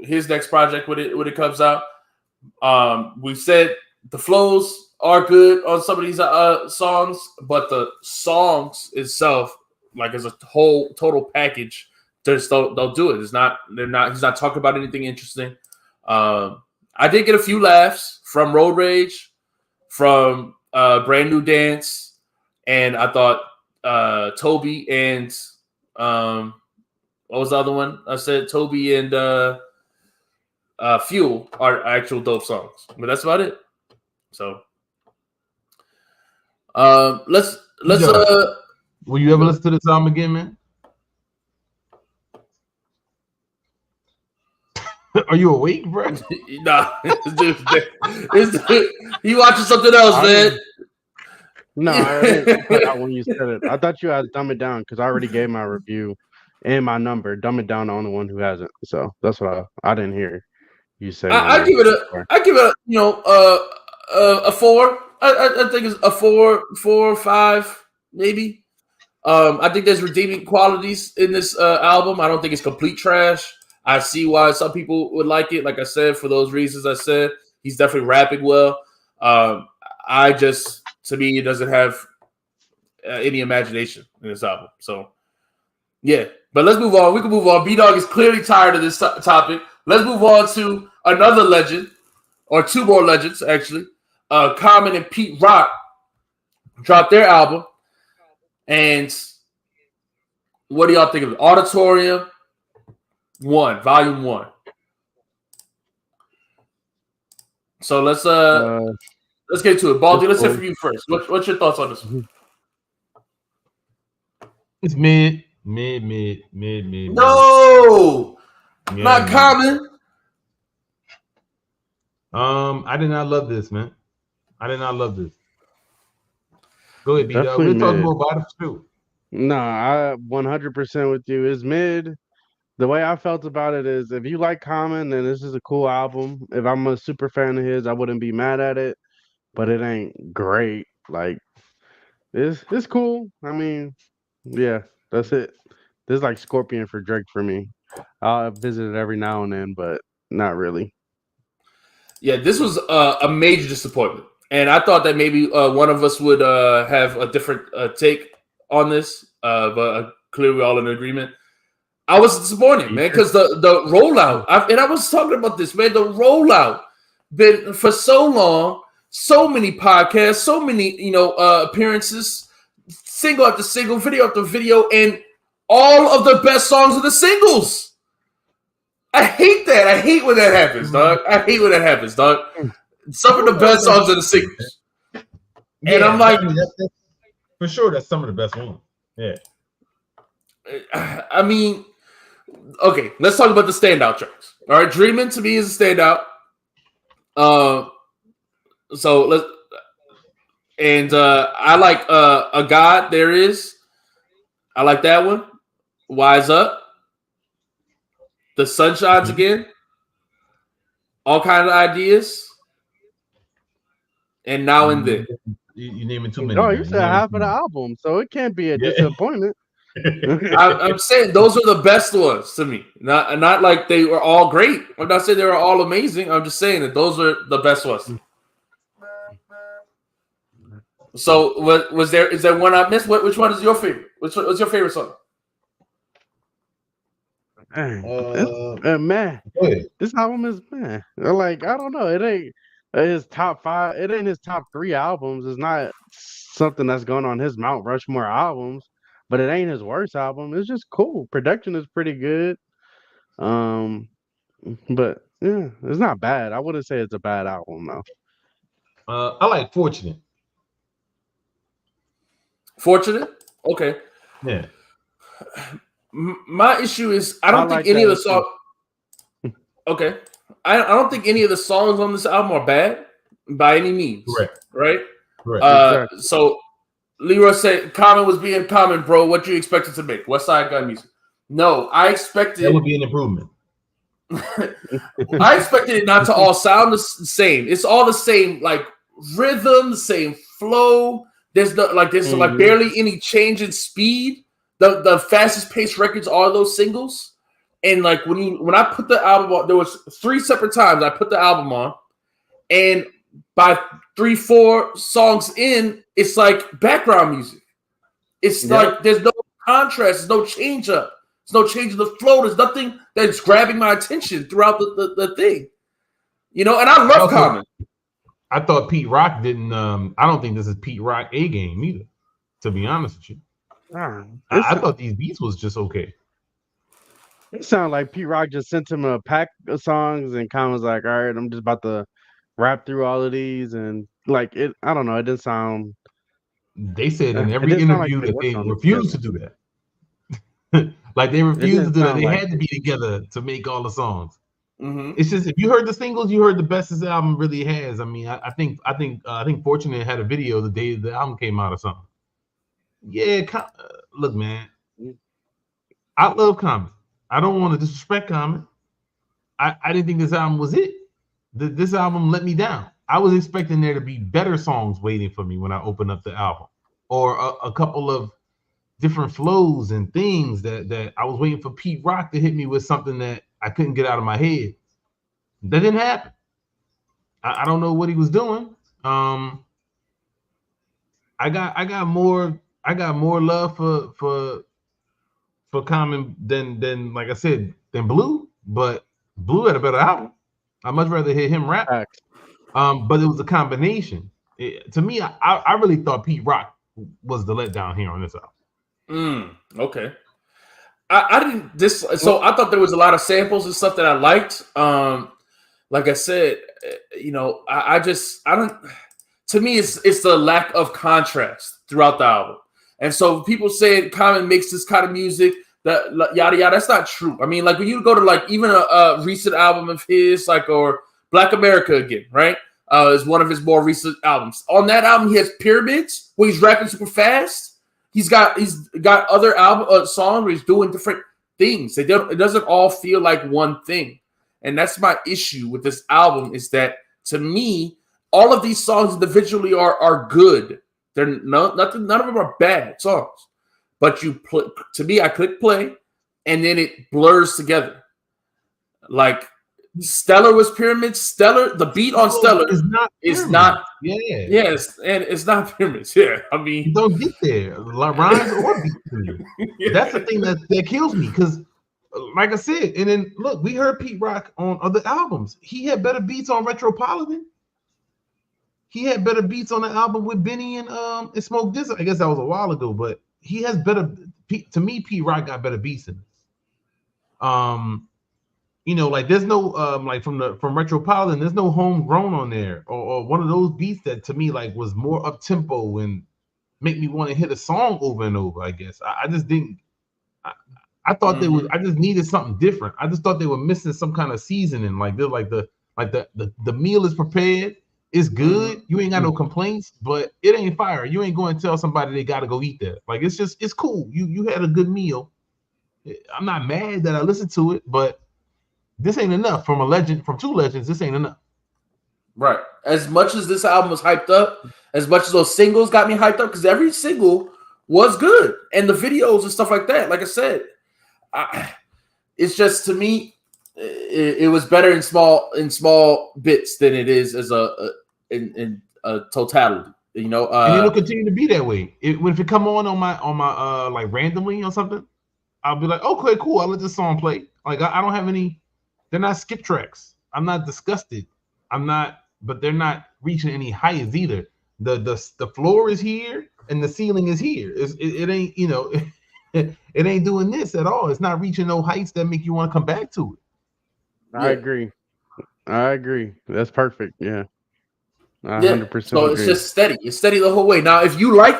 his next project when it comes out. We said the flows are good on some of these songs, but the songs itself, like as a whole total package, just don't do it. He's not talking about anything interesting. I did get a few laughs from Road Rage, from Brand New Dance, and I thought Toby and what was the other one? I said Toby and Fuel are actual dope songs, but that's about it. So let's will you ever listen to this album again, man? Are you awake, bro? Nah, he watching something else, man. No, I didn't put out when you said it. I thought you had to dumb it down because I already gave my review and my number. Dumb it down on the one who hasn't. So that's what I didn't hear you say. I give it a 4. I think it's a 4 or 5, maybe. I think there's redeeming qualities in this album. I don't think it's complete trash. I see why some people would like it. Like I said, for those reasons I said, He's definitely rapping well. To me, it doesn't have any imagination in this album. So, yeah. But let's move on. We can move on. B-Dog is clearly tired of this topic. Let's move on to another legend, or two more legends, actually. Common and Pete Rock dropped their album. And what do y'all think of it? Auditorium 1, Volume 1. So let's get to it. Baldy, let's hear from you first. What's your thoughts on this one? It's mid. No, not Common. I did not love this, man. I did not love this. Go ahead, B-Dog. Definitely We'll talk mid. more about it too. No, I 100% with you. It's mid. The way I felt about it is, if you like Common, then this is a cool album. If I'm a super fan of his, I wouldn't be mad at it. But it ain't great. Like, it's cool. I mean, yeah, that's it. This is like Scorpion for Drake for me. I'll visit it every now and then, but not really. Yeah, this was a major disappointment. And I thought that maybe one of us would have a different take on this, but clearly we're all in agreement. I was disappointed, man, because the rollout, I was talking about this, man, the rollout been for so long, so many podcasts, so many, appearances, single after single, video after video, and all of the best songs are the singles. I hate that. I hate when that happens, dog. Some of the best songs are the singles. Yeah, and I'm like, that's, for sure, that's some of the best ones. Yeah. I mean, okay, let's talk about the standout tracks. All right, Dreamin' to me is a standout. So let's, and I like A God There Is. I like that one. Wise Up. The Sun Shines Again. All kinds of ideas. And Now and Then. You naming too many. Oh, you said half of the album, so it can't be a disappointment. I'm saying those are the best ones to me. Not like they were all great. I'm not saying they were all amazing. I'm just saying that those are the best ones. So is there one I missed? Which one is your favorite? What's your favorite song? Man, this album is man. Like, I don't know. It ain't his top 5. It ain't his top 3 albums. It's not something that's going on his Mount Rushmore albums. But it ain't his worst album. It's just cool. Production is pretty good. But yeah, it's not bad. I wouldn't say it's a bad album though. I like Fortunate. Fortunate? Okay. Yeah. My issue is I don't think any of the songs. Okay, I don't think any of the songs on this album are bad by any means. Correct. Right. Exactly. So Leroy said, "Common was being Common, bro. What you expected to make? West Side Gun Music." No, I expected that would be an improvement. I expected it not to all sound the same. It's all the same, like rhythm, the same flow. There's barely any change in speed. The fastest paced records are those singles. And like when I put the album on, there was 3 separate times I put the album on, and by 3-4 songs in, it's like background music. It's like there's no contrast, there's no change up, there's no change in the flow, there's nothing that's grabbing my attention throughout the thing. And I love Common. I thought Pete Rock didn't. I don't think this is Pete Rock A game either. To be honest with you, I thought these beats was just okay. It sounded like Pete Rock just sent him a pack of songs, and Con was like, "All right, I'm just about to rap through all of these," and like it. I don't know. It didn't sound. They said in every interview that they refused to do that. Like they refused to do that. They had to be together to make all the songs. Mm-hmm. It's just if you heard the singles, you heard the best this album really has. I mean, I think Fortunate had a video the day the album came out or something. Yeah, look, man, I love Common. I don't want to disrespect Common. I didn't think this album was it. This album let me down. I was expecting there to be better songs waiting for me when I open up the album, or a couple of different flows and things that I was waiting for Pete Rock to hit me with something that I couldn't get out of my head. That didn't happen. I don't know what he was doing. I got more love for Common than like I said than Blue, but Blue had a better album. I'd much rather hear him rap. Facts. But it was a combination. To me, I really thought Pete Rock was the letdown here on this album. Okay. I didn't this so I thought there was a lot of samples and stuff that I liked. Like I said, I don't. To me, it's the lack of contrast throughout the album, and so people saying Common makes this kind of music that yada yada. That's not true. I mean, like when you go to like even a recent album of his, like or Black America Again, right? Is one of his more recent albums. On that album, he has Pyramids where he's rapping super fast. He's got other album songs where he's doing different things. It doesn't all feel like one thing. And that's my issue with this album is that to me, all of these songs individually are good. They're none of them are bad songs. But to me, I click play and then it blurs together. Like Stellar was Pyramids. Stellar, the beat on Stellar is not yes, and it's not Pyramids. Yeah, I mean, you don't get there, like rhymes or beats. Yeah. That's the thing that kills me because, like I said, and then look, we heard Pete Rock on other albums. He had better beats on Retropolitan. He had better beats on the album with Benny and Smoke Dizzy. I guess that was a while ago, but he has better. To me, Pete Rock got better beats than this. Like there's no like from Retropolitan, there's no Homegrown on there, or one of those beats that to me like was more up tempo and make me want to hit a song over and over. I guess I just didn't. I thought they was. I just needed something different. I just thought they were missing some kind of seasoning. Like they're like the meal is prepared, it's good. You ain't got no complaints, but it ain't fire. You ain't going to tell somebody they got to go eat that. Like it's cool. You had a good meal. I'm not mad that I listened to it, but this ain't enough from two legends. This ain't enough. Right. As much as this album was hyped up, as much as those singles got me hyped up, because every single was good, and the videos and stuff like that. Like I said, it's just to me, it was better in small bits than it is as in a totality. And it'll continue to be that way. If it come on my like randomly or something, I'll be like, okay, cool. I'll let this song play. Like I don't have any. They're not skip tracks. I'm not disgusted. But they're not reaching any heights either. The floor is here and the ceiling is here. It ain't, it ain't doing this at all. It's not reaching no heights that make you want to come back to it. I agree. That's perfect. Yeah. 100%. So it's just steady. It's steady the whole way. Now, if you love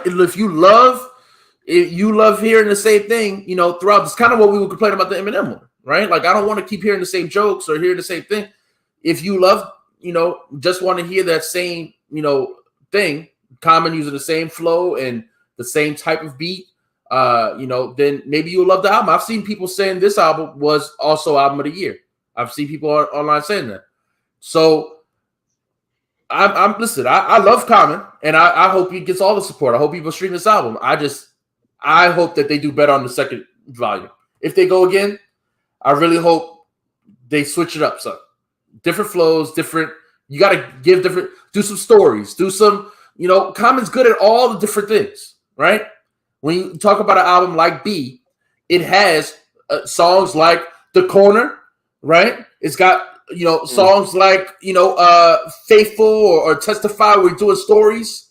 hearing the same thing, throughout, it's kind of what we were complaining about the Eminem one. Right? Like I don't want to keep hearing the same jokes or hearing the same thing. If you love, just want to hear that same, thing, Common using the same flow and the same type of beat, then maybe you'll love the album. I've seen people saying this album was also album of the year. I've seen people online saying that. So I'm listen, I love Common and I hope he gets all the support. I hope people stream this album. I hope that they do better on the second volume. If they go again, I really hope they switch it up some. Different flows, different. You got to do some stories, do some, Common's good at all the different things, right? When you talk about an album like B, it has songs like The Corner, right? It's got, songs like, Faithful or Testify where you're doing stories.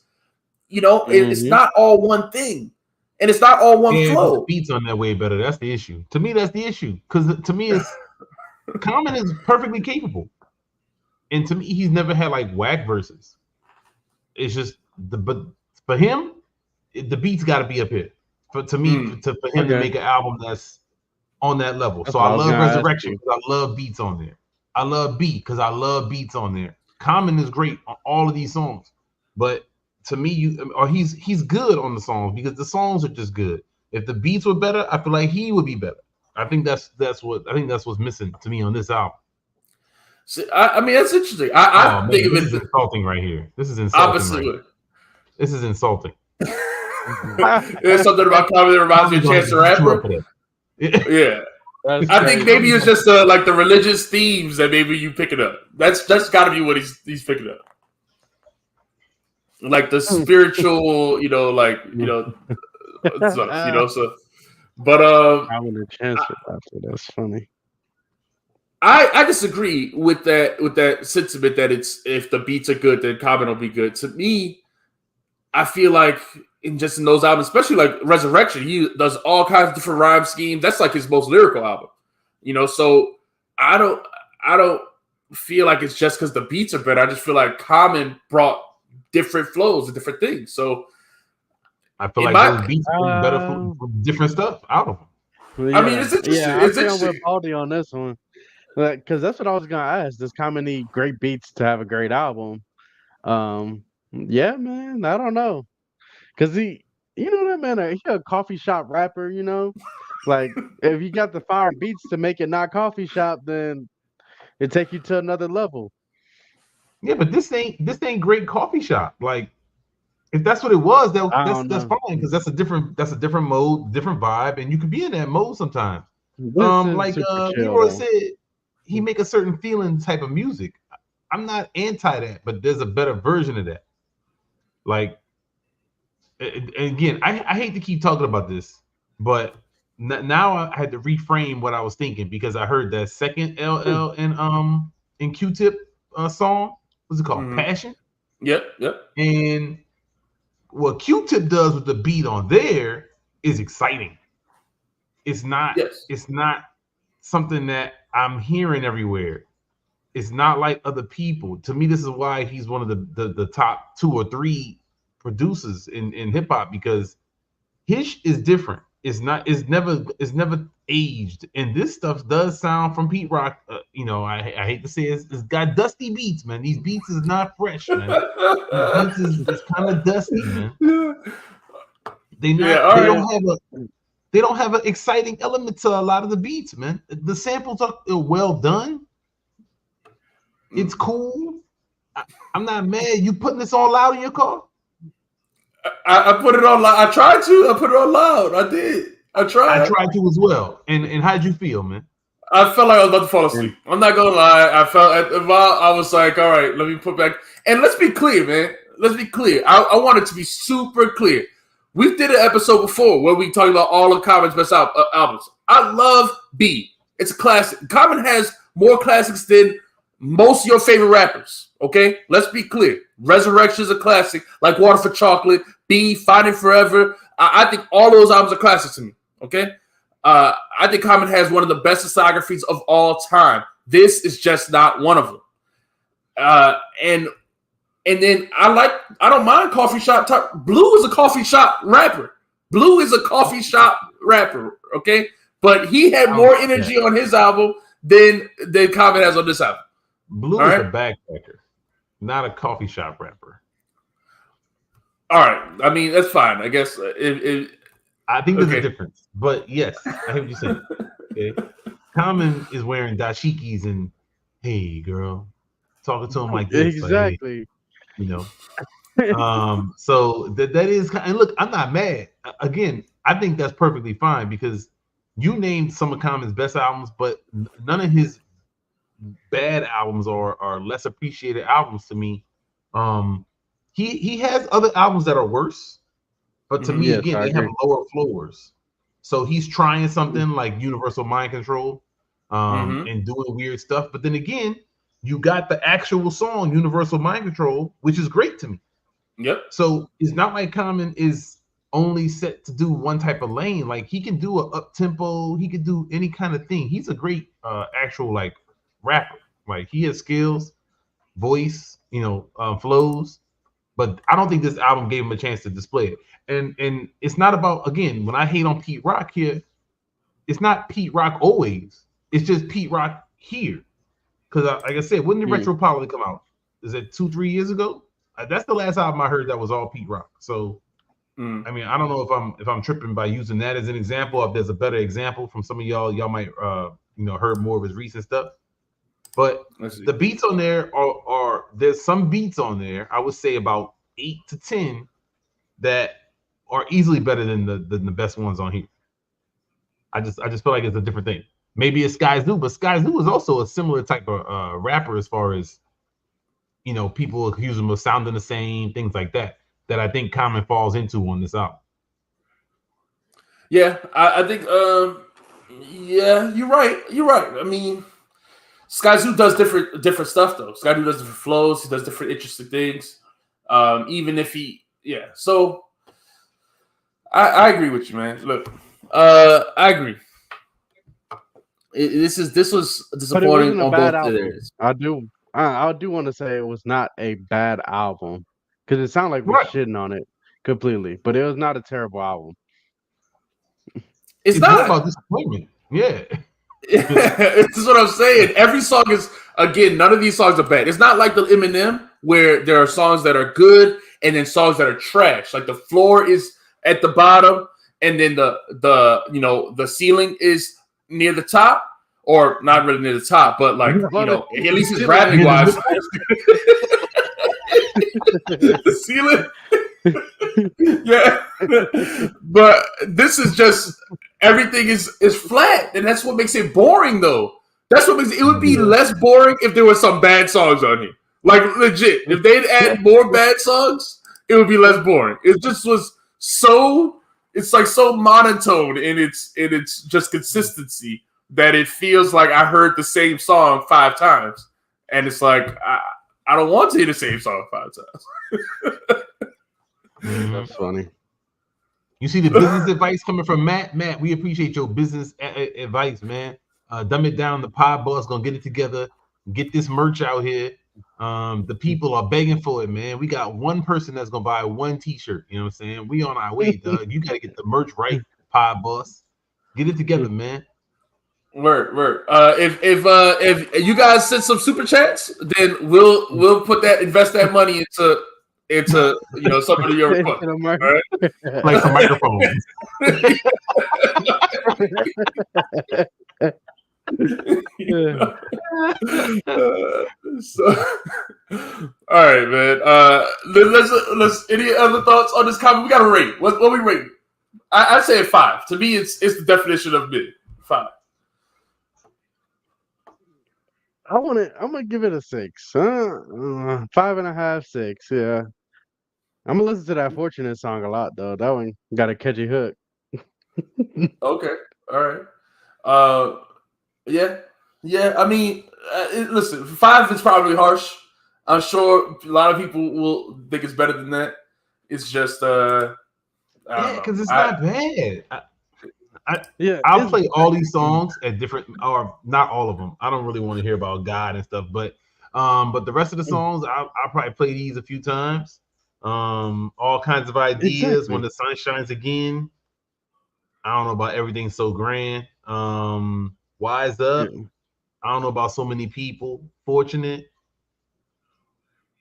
It's not all one thing. And it's not all one flow. The beats on that way better. That's the issue. To me, that's the issue. Because to me, Common is perfectly capable. And to me, he's never had like whack verses. It's just but for him, the beats got to be up here. For him to make an album that's on that level. So I love Resurrection because I love beats on there. I love Beat because I love beats on there. Common is great on all of these songs, but to me, he's good on the songs because the songs are just good. If the beats were better, I feel like he would be better. I think that's what's missing to me on this album. So, I mean, that's interesting. I think of it as insulting right here. This is insulting. This is insulting. There's something about Common that reminds me of Chance the Rapper. Yeah. I think maybe it's just like the religious themes that maybe you pick it up. That's got to be what he's picking up. Like the spiritual, stuff, So, but I would have chance for that. That's funny. I disagree with that sentiment that it's if the beats are good, then Common will be good. To me, I feel like in those albums, especially like Resurrection, he does all kinds of different rhyme schemes. That's like his most lyrical album, So I don't feel like it's just because the beats are better. I just feel like Common brought different flows and different things. So I feel like those beats are better from different stuff out of them. I mean, it's interesting. Yeah, it's interesting. with Baldy on this one. Because that's what I was gonna ask. Does Common need great beats to have a great album? Yeah, man. I don't know. Cause that man, he a coffee shop rapper. Like if you got the fire beats to make it not coffee shop, then it take you to another level. Yeah, but this ain't great coffee shop. Like if that's what it was, that's fine because that's a different mode, different vibe, and you could be in that mode sometimes. Like Leroy said, he make a certain feeling type of music. I'm not anti that, but there's a better version of that. Like, and again, I hate to keep talking about this, but now I had to reframe what I was thinking because I heard that second LL in Q-Tip song. What's it called? Mm-hmm. Passion. Yep. And what Q-Tip does with the beat on there is exciting. It's not. Yes. It's not something that I'm hearing everywhere. It's not like other people. To me, this is why he's one of the top 2 or 3 producers in hip hop because his is different. It's never aged, and this stuff does sound from Pete Rock. I hate to say it's got dusty beats, man. These beats is not fresh, man. These beats is kind of dusty, man. They don't have an exciting element to a lot of the beats, man. The samples are well done. It's cool. I'm not mad. You putting this on loud in your car? I put it on loud. I tried to. I put it on loud. I did. I tried. I tried to as well. And how'd you feel, man? I felt like I was about to fall asleep. I'm not gonna lie. I was like, all right, let me put back. And let's be clear, man. Let's be clear. I want it to be super clear. We did an episode before where we talked about all of Common's best albums. I love B. It's a classic. Common has more classics than most of your favorite rappers. Okay, let's be clear. Resurrection is a classic, like Water for Chocolate. B, Fighting Forever. I think all those albums are classics to me. Okay, I think Common has one of the best discographies of all time. This is just not one of them. And then I don't mind coffee shop talk. Blue is a coffee shop rapper. Okay, but he had more energy on his album than Common has on this album. Blue is a backpacker, not a coffee shop rapper. All right, I mean that's fine. I guess I think there's a difference, but yes, I hear what you're saying. Okay, Common is wearing dashikis and hey girl, talking to him like this, exactly. Like, so that is, and look, I'm not mad. Again, I think that's perfectly fine because you named some of Common's best albums, but none of his bad albums are less appreciated albums to me. He has other albums that are worse, but to me, again, they have lower floors. So he's trying something like Universal Mind Control, and doing weird stuff. But then again, you got the actual song Universal Mind Control, which is great to me. Yep. So it's not like Common is only set to do one type of lane. Like he can do a up tempo, he could do any kind of thing. He's a great actual like rapper. Like he has skills, voice, flows. But I don't think this album gave him a chance to display it. And it's not about, again, when I hate on Pete Rock here, it's not Pete Rock always. It's just Pete Rock here. Because like I said, when did Retropolitan come out? Is it 2-3 years ago? That's the last album I heard that was all Pete Rock. So I mean, I don't know if I'm tripping by using that as an example. If there's a better example from some of y'all might heard more of his recent stuff. But the beats on there are there's some beats on there, I would say about 8 to 10 that are easily better than the best ones on here. I just feel like it's a different thing. maybe it's Sky Zoo, but Sky Zoo is also a similar type of rapper as far as, you know, people accuse him of sounding the same, things like that. That I think Common falls into on this album. Yeah, I think. Yeah, you're right. You're right. I mean, Skyzoo does different stuff though. Skyzoo does different flows. He does different interesting things. Even if he, yeah. So I agree with you, man. Look, I agree. This was But it wasn't disappointing a on bad both album. areas. I do want to say it was not a bad album because it sounded like we're Right. shitting on it completely, but it was not a terrible album. It's more not about disappointment. Yeah. This is what I'm saying. Every song is, again, none of these songs are bad. It's not like the Eminem where there are songs that are good and then songs that are trash. Like the floor is at the bottom and then the ceiling is near the top, or not really near the top, but like, you know, at least it's rapping wise. The ceiling. Yeah. But this is just, everything is flat, and that's what makes it boring though. That's what makes it would be less boring if there were some bad songs on here. Like legit. If they'd add more bad songs, it would be less boring. It just was so, it's like so monotone in its just consistency that it feels like I heard the same song 5 times. And it's like I don't want to hear the same song 5 times. That's funny. You see the business advice coming from Matt. Matt, we appreciate your business advice, man. Dumb it down. The pod boss gonna get it together. Get this merch out here. The people are begging for it, man. We got one person that's gonna buy one T-shirt. You know what I'm saying? We on our way, Doug. You gotta get the merch right, pod boss. Get it together, man. Word. If you guys send some super chats, then we'll invest that money into some of your equipment. Right? Like some microphones. So, all right, man. Let's. Any other thoughts on this comment? We got to rate. What we rate? I'd say a 5. To me, it's the definition of mid. 5. I'm gonna give it a 6. 5.5, 6. Yeah. I'm gonna listen to that Fortunate song a lot though. That one got a catchy hook. Okay. All right. Yeah. I mean, listen, 5 is probably harsh. I'm sure a lot of people will think it's better than that. It's just, because it's not bad. I'll play all these songs at different, or not all of them. I don't really want to hear about God and stuff, but the rest of the songs, I'll probably play these a few times. All kinds of ideas. Exactly. When the sun shines again. I don't know about everything so grand. Wise up. Yeah. I don't know about so many people. Fortunate.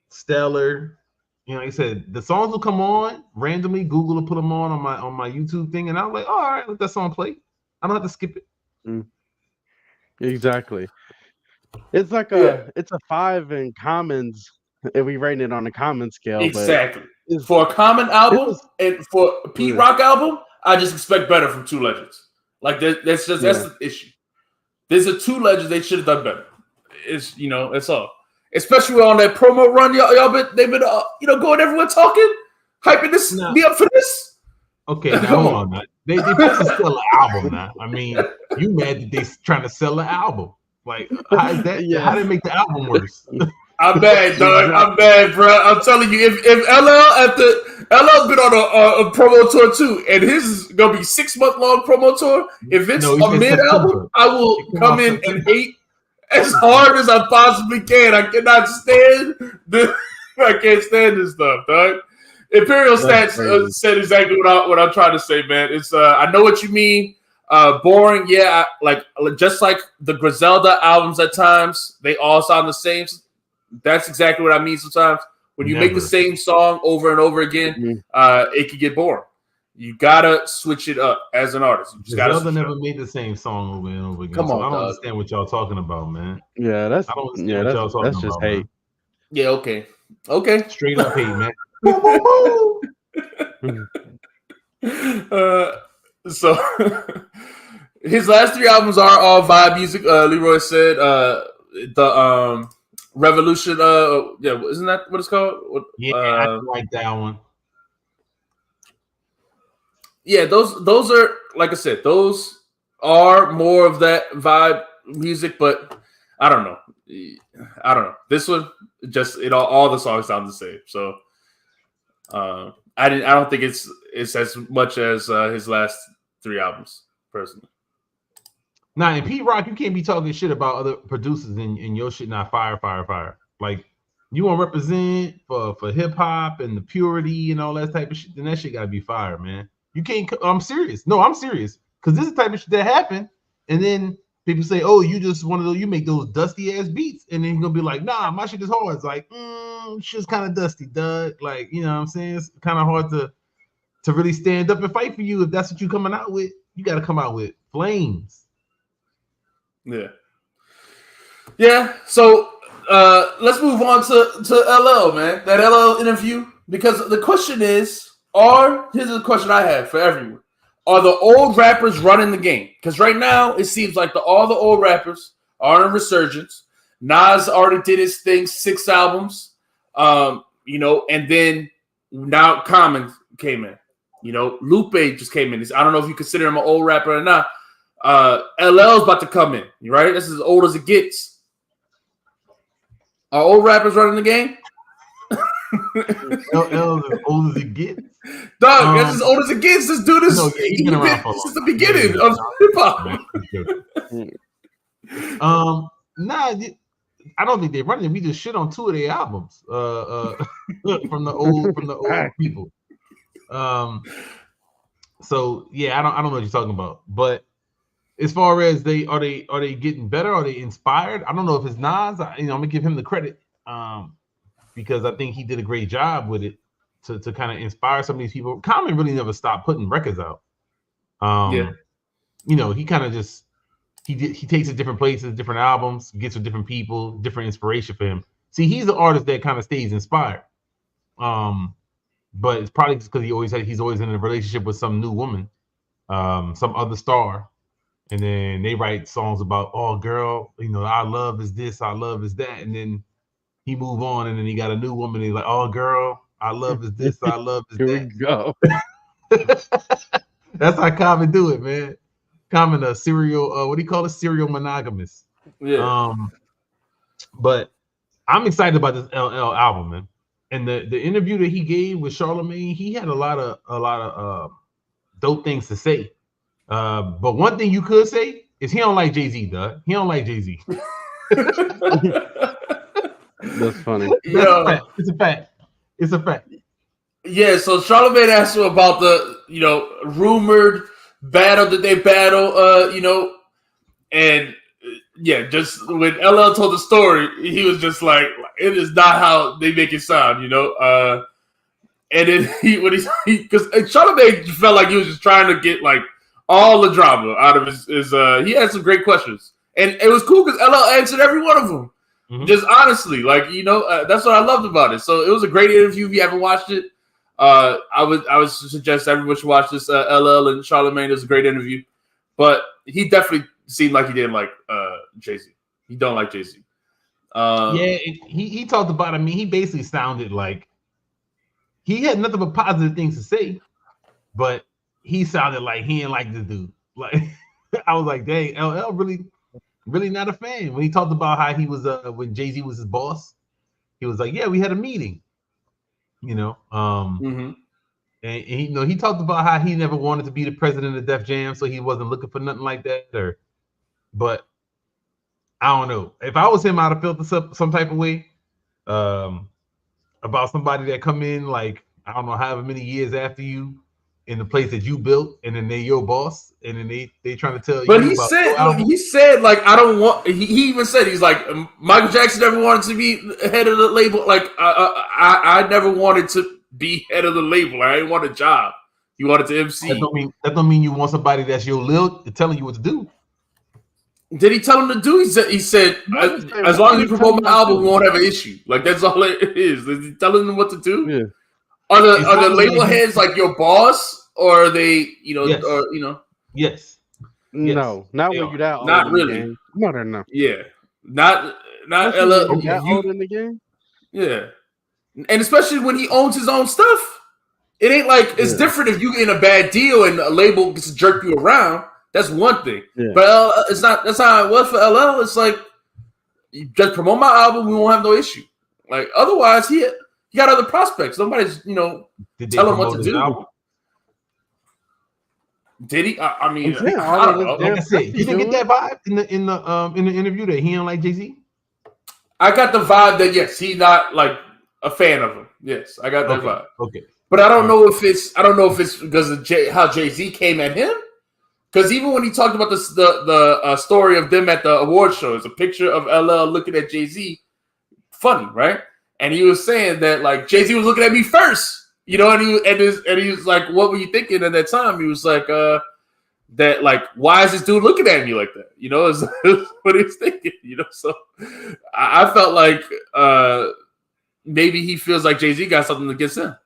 Stellar. You know, like I said, the songs will come on randomly. Google will put them on my YouTube thing, and I'm like, oh, all right, let that song play. I don't have to skip it. Exactly. It's like it's a 5 in Commons if we rate it on a Common scale. Exactly. For a Common album and for a Pete Rock album, I just expect better from 2 Legends. Like that's the issue. There's a 2 Legends they should have done better. It's that's all. Especially on that promo run, they've been going everywhere talking, hyping me up for this. Okay, now hold on. Now. They supposed to sell an album now. I mean, you mad that they trying to sell an album? Like, how is that? How did it make the album worse? I'm bad, dog. I'm bad, bro. I'm telling you, if LL been on a promo tour too, and his is gonna be 6-month long promo tour. If it's a mid album, I will come in and hate as hard as I possibly can. I cannot stand this. I can't stand this stuff, dog. Imperial Stats said exactly what I'm trying to say, man. It's I know what you mean. Boring, yeah. Just like the Griselda albums at times, they all sound the same. That's exactly what I mean. Sometimes when you make the same song over and over again, it can get boring. You gotta switch it up as an artist. You just Griselda never made the same song over and over again. Come on, I don't understand what y'all talking about, man. Yeah, that's I don't understand what y'all talking that's just about, hate. Man. Yeah, okay. Straight up hate, man. So His last 3 albums are all vibe music. Leroy said the Revolution. Yeah, isn't that what it's called? Yeah, I like that one. Yeah, those are, like I said, those are more of that vibe music, but I don't know. This one just all the songs sound the same. So I don't think it's as much as his last 3 albums, personally. Now in Pete Rock, you can't be talking shit about other producers and your shit not fire. Like you want to represent for hip hop and the purity and all that type of shit, then that shit gotta be fire, man. You can't. I'm serious. No, I'm serious. Because this is the type of shit that happened, and then people say, "Oh, you just one of those. You make those dusty ass beats," and then you're gonna be like, "Nah, my shit is hard." It's like, shit's kind of dusty, Doug. Like, you know what I'm saying? It's kind of hard to really stand up and fight for you if that's what you're coming out with. You got to come out with flames. Yeah. So let's move on to LL, man. That LL interview, because the question is, here's the question I have for everyone: are the old rappers running the game? Because right now it seems like all the old rappers are in a resurgence. Nas already did his thing, 6 albums, and then now Common came in. Lupe just came in. I don't know if you consider him an old rapper or not. LL's about to come in, right? This is as old as it gets. Are old rappers running the game? LL is as old as it gets. Dog, that's as old as it gets. This dude is he's been around for since the beginning of hip hop. I don't think they're running. We just shit on 2 of their albums from the old people. So yeah, I don't know what you're talking about. But as far as are they getting better? Are they inspired? I don't know if it's Nas. I'm gonna give him the credit because I think he did a great job with it to kind of inspire some of these people. Common really never stopped putting records out. He kind of just he takes it different places, different albums, gets with different people, different inspiration for him. See, he's the artist that kind of stays inspired. But it's probably just because he's always in a relationship with some new woman, some other star. And then they write songs about, oh, girl, our love is this, our love is that. And then he move on, and then he got a new woman. And he's like, oh, girl, our love is this, our love is that. Here we go. That's how Common do it, man. Common a serial, what do you call it? Serial monogamous. Yeah. But I'm excited about this LL album, man. And the interview that he gave with Charlemagne, he had a lot of dope things to say. But one thing you could say is he don't like Jay-Z, Doug. He don't like Jay-Z. That's funny. It's a fact. It's a fact. Yeah, so Charlemagne asked him about the, rumored battle that they battle, and just when LL told the story, he was just like, it is not how they make it sound, and then because Charlemagne felt like he was just trying to get like all the drama out of his he had some great questions, and it was cool because LL answered every one of them. Mm-hmm. Just honestly, like, that's what I loved about it. So it was a great interview. If you haven't watched it, I would suggest everyone should watch this. LL and Charlemagne is a great interview, but he definitely seemed like he didn't like Jay-Z. He don't like Jay-Z. He talked about it. I mean, he basically sounded like he had nothing but positive things to say, but he sounded like he didn't like this dude. Like, I was like, dang, LL really not a fan. When he talked about how he was when Jay-Z was his boss, he was like, yeah, we had a meeting, mm-hmm. And he talked about how he never wanted to be the president of Def Jam, so he wasn't looking for nothing like that. But I don't know. If I was him, I'd have felt some type of way about somebody that come in, like, I don't know, however many years after you in the place that you built, and then they're your boss, and then they trying to tell but you. But he said, like, I don't want. He even said, he's like, Michael Jackson never wanted to be head of the label. Like, I never wanted to be head of the label. I didn't want a job. He wanted to MC. That don't mean you want somebody that's your lil telling you what to do. Did he tell him to do? He said, as long as you promote my album, we won't have an issue. Like, that's all it is. Is he telling them what to do? Yeah. Are the label heads like your boss, or are they, Yes. or Yes. No, not they when are. you that old Not in the really. game. No, they're not. Yeah, not Especially when LL. you Okay. that old in the game. Yeah, and especially when he owns his own stuff. It ain't like it's Yeah, different if you get in a bad deal and a label gets to jerk you around. That's one thing. yeah. But it's not. That's how it was for LL. It's like you just promote my album, we won't have no issue. Like otherwise, he got other prospects. Nobody's Did they tell him what promote to his do. album? Did he? I mean, I'm saying I all of don't this know. Like damn I stuff said, you he's didn't get doing. that vibe in the interview that he don't like Jay-Z? I got the vibe that yes, he's not like a fan of him. Yes, I got that Okay. vibe. Okay. But I don't All know if it's because of how Jay-Z came at him. Because even when he talked about the story of them at the award show, it's a picture of LL looking at Jay-Z, funny, right? And he was saying that like Jay-Z was looking at me first, and he was like, "What were you thinking at that time?" He was like, "That like, why is this dude looking at me like that?" Is what he was thinking. So I felt like maybe he feels like Jay-Z got something against him.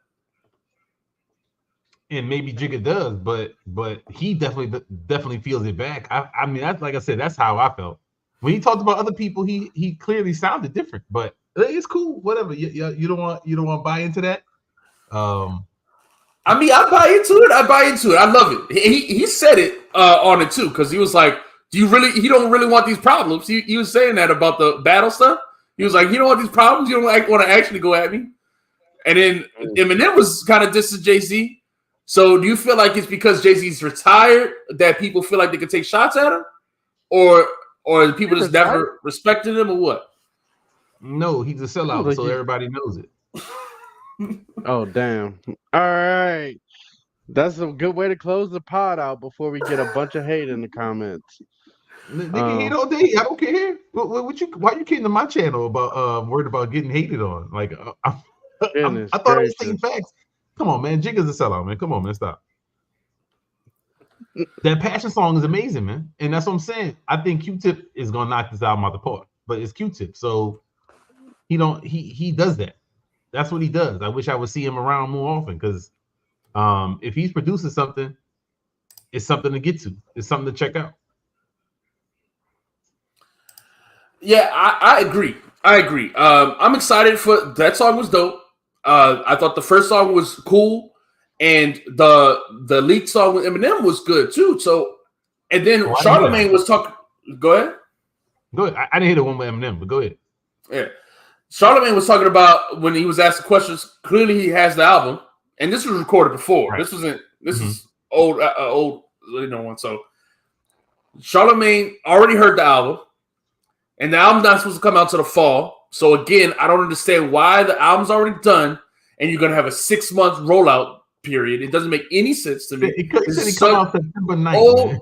And maybe Jigga does, but he definitely feels it back. I mean, that's like I said, that's how I felt when he talked about other people. He clearly sounded different, but it's cool. Whatever. You don't want to buy into that. I mean, I buy into it. I love it. He said it on it too because he was like, "Do you really? He don't really want these problems." He was saying that about the battle stuff. He was like, "You don't want these problems. You don't want to actually go at me." And then Eminem was kind of dissing Jay-Z. So do you feel like it's because Jay-Z's retired that people feel like they can take shots at him, or people just never respected him, or what? No, he's a sellout, so everybody knows it. Oh damn! All right, that's a good way to close the pod out before we get a bunch of hate in the comments. They can hate all day. I don't care. Why you came to my channel about worried about getting hated on? Like I thought I was saying facts. Come on, man. Jigga's a sellout, man. Come on, man. Stop. That Passion song is amazing, man. And that's what I'm saying. I think Q-Tip is gonna knock this album out the park. But it's Q-Tip, so he does that. That's what he does. I wish I would see him around more often because if he's producing something, it's something to get to. It's something to check out. Yeah, I agree. I'm excited for that song. Was dope. I thought the first song was cool, and the lead song with Eminem was good too. So, and then Charlamagne was talking. Go ahead. Go ahead. I didn't hear the one with Eminem, but go ahead. Yeah, Charlamagne was talking about when he was asked questions. Clearly, he has the album, and this was recorded before. Right. This wasn't. This is old one. So, Charlamagne already heard the album. And the album's not supposed to come out till the fall. So again, I don't understand why the album's already done and you're gonna have a 6-month rollout period. It doesn't make any sense to me. It come out September 9th.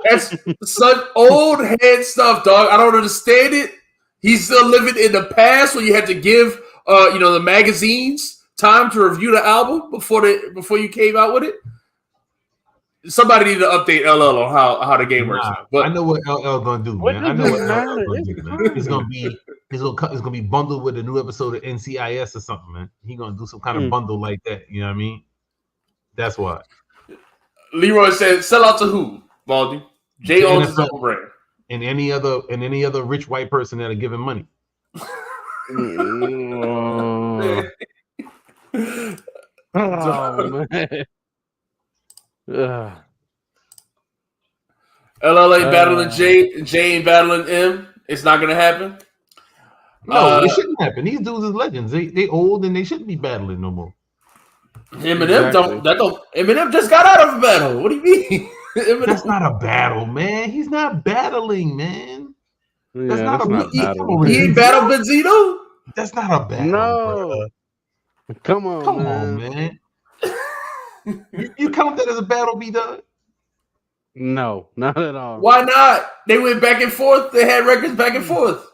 That's such old head stuff, dog. I don't understand it. He's still living in the past when you had to give the magazines time to review the album before you came out with it. Somebody need to update LL on how the game works now. But I know what LL gonna do, man. I know what LL gonna do, man. It's gonna be bundled with a new episode of NCIS or something, man. He gonna do some kind of bundle like that. You know what I mean? That's why. Leroy said, "Sell out to who, Baldy? Jay owns his own brand, and any other rich white person that'll give him money." Oh man. LL battling Jay ain't battling M. It's not gonna happen. No, it shouldn't happen. These dudes is legends. They old and they shouldn't be battling no more. Eminem Eminem just got out of a battle. What do you mean? That's not a battle, man. He's not battling, man. That's not a battle. He ain't battled Benzino? That's not a battle. No. Bro. Come on, man. You count that as a battle, B-Dog? No, not at all. Why not? They went back and forth. They had records back and forth.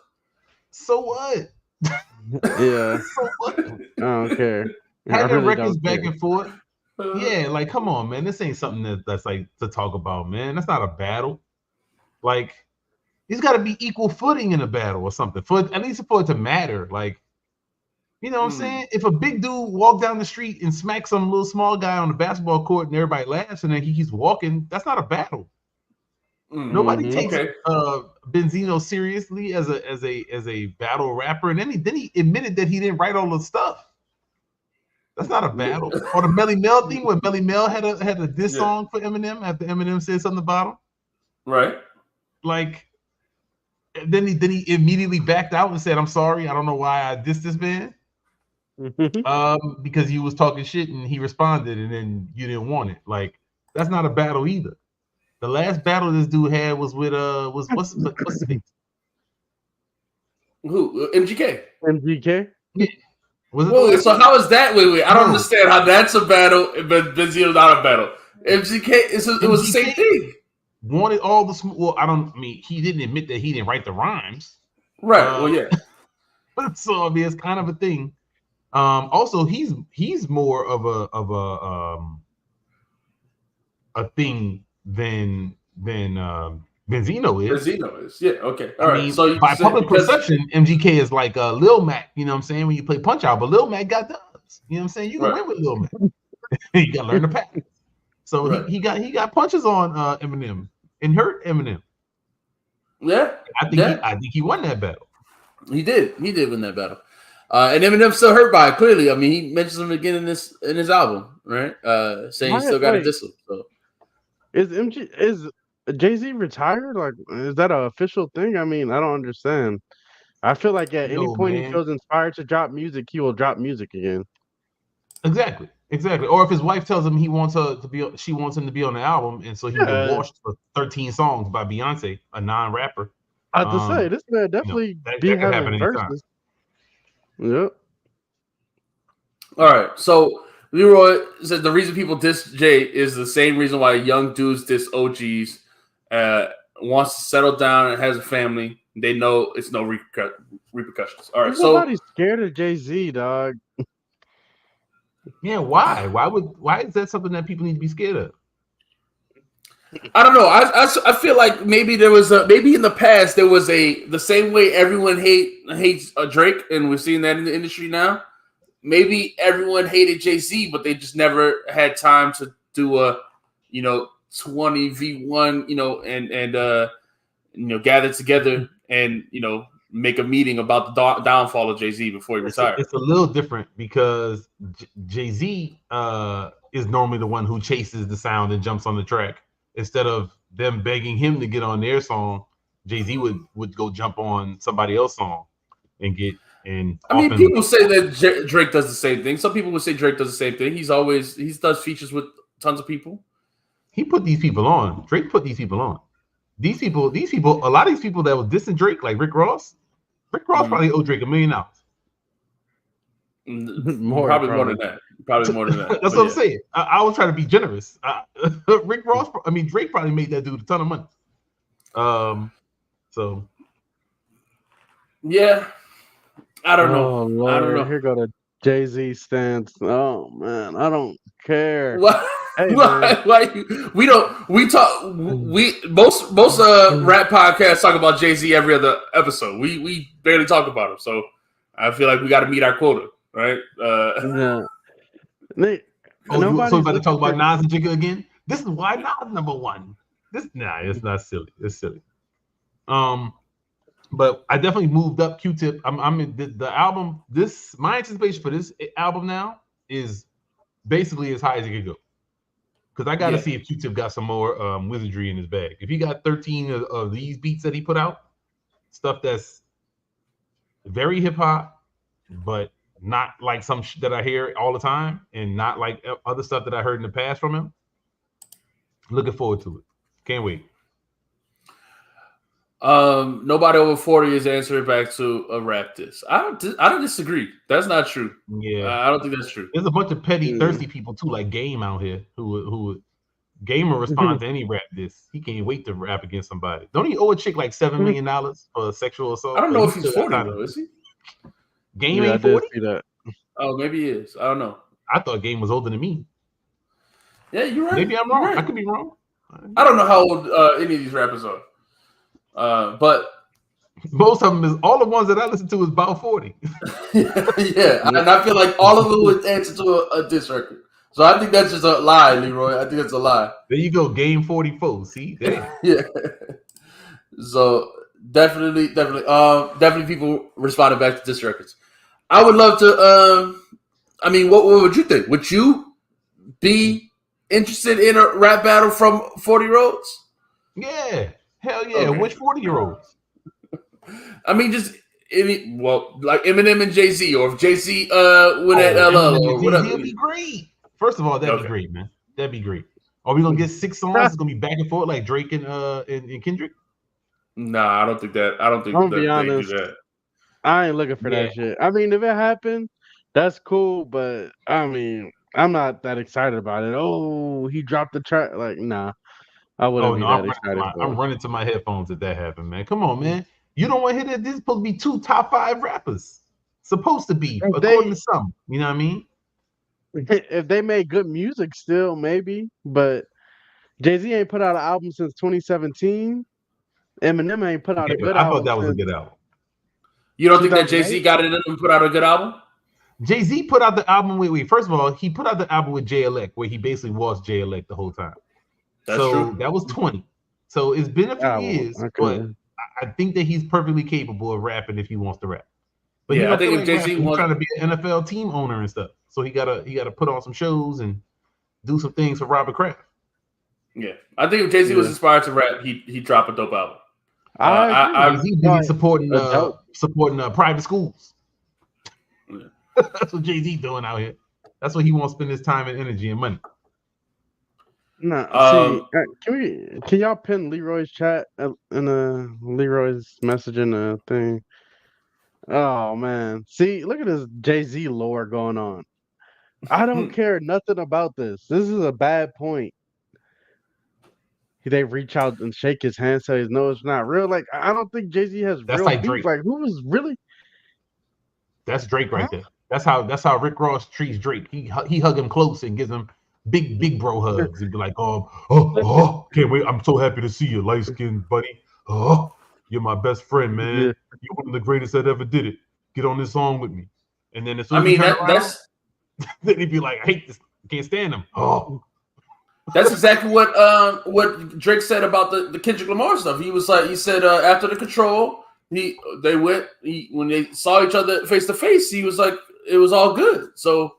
So what? Yeah. So what? I don't care. Having records back and forth. Yeah, like come on, man. This ain't something that's like to talk about, man. That's not a battle. Like, there's got to be equal footing in a battle or something for at least for it to matter. Like, you know what I'm saying? If a big dude walk down the street and smack some little small guy on the basketball court and everybody laughs and then he keeps walking, that's not a battle. Nobody takes Okay. Benzino seriously as a battle rapper, and then he admitted that he didn't write all the stuff. That's not a battle. Or the Melly Mel thing, when Melly Mel had a diss song for Eminem after Eminem said something about him. Right. Like, then he immediately backed out and said, "I'm sorry, I don't know why I dissed this man." Because you was talking shit and he responded, and then you didn't want it. Like, that's not a battle either. The last battle this dude had was with what's his name? Who? MGK. MGK. Yeah. Was it Wait, so how is that? Wait, I don't understand how that's a battle, but Benzino's not a battle. MGK, it was the same thing. Wanted all the well, I mean, he didn't admit that he didn't write the rhymes. Right. Well, yeah. But so I mean, it's kind of a thing. Also, he's more of a thing than Benzino is. Benzino is, yeah, okay. All I right. mean, So by public perception, MGK is like Lil Mac, you know what I'm saying, when you play Punch Out, but Lil Mac got dubs. You know what I'm saying? You can win with Lil Mac. You gotta learn the pattern. So he got punches on Eminem and hurt Eminem. Yeah. I think he won that battle. He did win that battle. And Eminem's still hurt by it, clearly. I mean, he mentions him again in his album, right? Saying he still got a diss. So is Jay-Z retired? Like, is that an official thing? I mean, I don't understand. I feel like at any point he feels inspired to drop music, he will drop music again. Exactly. Or if his wife tells him she wants him to be on the album, and so he get washed for 13 songs by Beyonce, a non-rapper. I have to say, this man definitely be having verses. Yep. All right. So Leroy said the reason people diss Jay is the same reason why young dudes diss OGs. Wants to settle down and has a family. They know it's no repercussions. All right. Nobody's scared of Jay-Z, dog. Yeah, why? Why is that something that people need to be scared of? I don't know. I feel like maybe there was maybe in the past there was the same way everyone hates Drake, and we're seeing that in the industry now. Maybe everyone hated Jay-Z, but they just never had time to do a 20v1, and gather together and make a meeting about the downfall of Jay-Z before he retired. It's a little different because Jay-Z is normally the one who chases the sound and jumps on the track. Instead of them begging him to get on their song, Jay-Z would go jump on somebody else's song and get in. I mean, people say that Drake does the same thing. Some people would say Drake does the same thing. He does features with tons of people. He put these people on. Drake put these people on. These people, a lot of these people that was dissing Drake, like Rick Ross probably owed Drake $1 million. Probably more than that. That's what I'm saying. I was trying to be generous. Drake probably made that dude a ton of money. So yeah, I don't know. Lord. I don't know. Here go the Jay-Z stance. Oh man, I don't care. What? Hey, why most rap podcasts talk about Jay-Z every other episode. We barely talk about him, so I feel like we got to meet our quota, right? Yeah. So we about to talk about Nas and Jigga again? This is why Nas #1. It's not silly. It's silly. But I definitely moved up Q-Tip. I'm in the album. My anticipation for this album now is basically as high as it could go. Because I got to see if Q-Tip got some more wizardry in his bag. If he got 13 of these beats that he put out, stuff that's very hip hop, but not like some that I hear all the time, and not like other stuff that I heard in the past from him. Looking forward to it. Can't wait. Nobody over 40 is answering back to a rap diss. I don't disagree. That's not true. Yeah, I don't think that's true. There's a bunch of petty, thirsty people too, like Game out here, who Game will respond to any rap diss. He can't wait to rap against somebody. Don't he owe a chick like $7 million for sexual assault? I don't know if he's 40 though. Is he? Game ain't 40. Oh, maybe he is. I don't know. I thought Game was older than me. Yeah, you're right. Maybe I'm wrong. Right. I could be wrong. I don't know how old any of these rappers are. But most of them is all the ones that I listen to is about 40. yeah, and I feel like all of them would answer to a diss record. So I think that's just a lie, Leroy. I think it's a lie. There you go, game 44. See, there. Yeah. So definitely, people responded back to diss records. I would love to. I mean, what would you think? Would you be interested in a rap battle from 40-year-olds? Yeah, hell yeah. Okay. Which 40-year-olds? I mean, just like Eminem and Jay-Z, or if Jay-Z went at LL or whatever. It'd be great. First of all, that'd be great, man. That'd be great. Are we gonna get 6 songs? It's gonna be back and forth like Drake and Kendrick. Nah, I don't think that. I don't think I'll that be they honest. do that. I ain't looking for that shit. I mean, if it happened, that's cool. But I mean, I'm not that excited about it. Oh, he dropped the track. Like, nah, I wouldn't be that excited. I'm running to my headphones if that happened, man. Come on, man. You don't want to hear that? This is supposed to be 2 top 5 rappers. Supposed to be, according to some. You know what I mean? If they made good music, still maybe. But Jay-Z ain't put out an album since 2017. Eminem ain't put out a good album. I thought that was a good album. You don't think that Jay-Z got it in and put out a good album? Jay-Z put out the album with, first of all, he put out the album with Jay-Elect, where he basically was Jay-Elect the whole time. That's true. That was 20. So it's been a few years, but I think that he's perfectly capable of rapping if he wants to rap. But yeah, I think if Jay-Z was trying to be an NFL team owner and stuff, so he gotta put on some shows and do some things for Robert Kraft. Yeah, I think if Jay-Z was inspired to rap, he'd drop a dope album. He's busy supporting private schools. Yeah. That's what Jay-Z doing out here. That's what he wants to spend his time and energy and money. No, can y'all pin Leroy's chat in Leroy's message in the thing? Oh man, see, look at this Jay-Z lore going on. I don't care nothing about this. This is a bad point. They reach out and shake his hand, say no, it's not real. Like, I don't think Jay-Z has that's real like beef. Drake. Like, who was really? That's Drake right there. That's how Rick Ross treats Drake. He hug him close and gives him big bro hugs. He'd be like, can't wait. I'm so happy to see you, light skinned buddy. Oh, you're my best friend, man. Yeah. You're one of the greatest that ever did it. Get on this song with me. And then as soon as that's then he'd be like, I hate this. I can't stand him. Oh. That's exactly what Drake said about the Kendrick Lamar stuff. He was like, he said after the Control, when they saw each other face to face, he was like, it was all good. So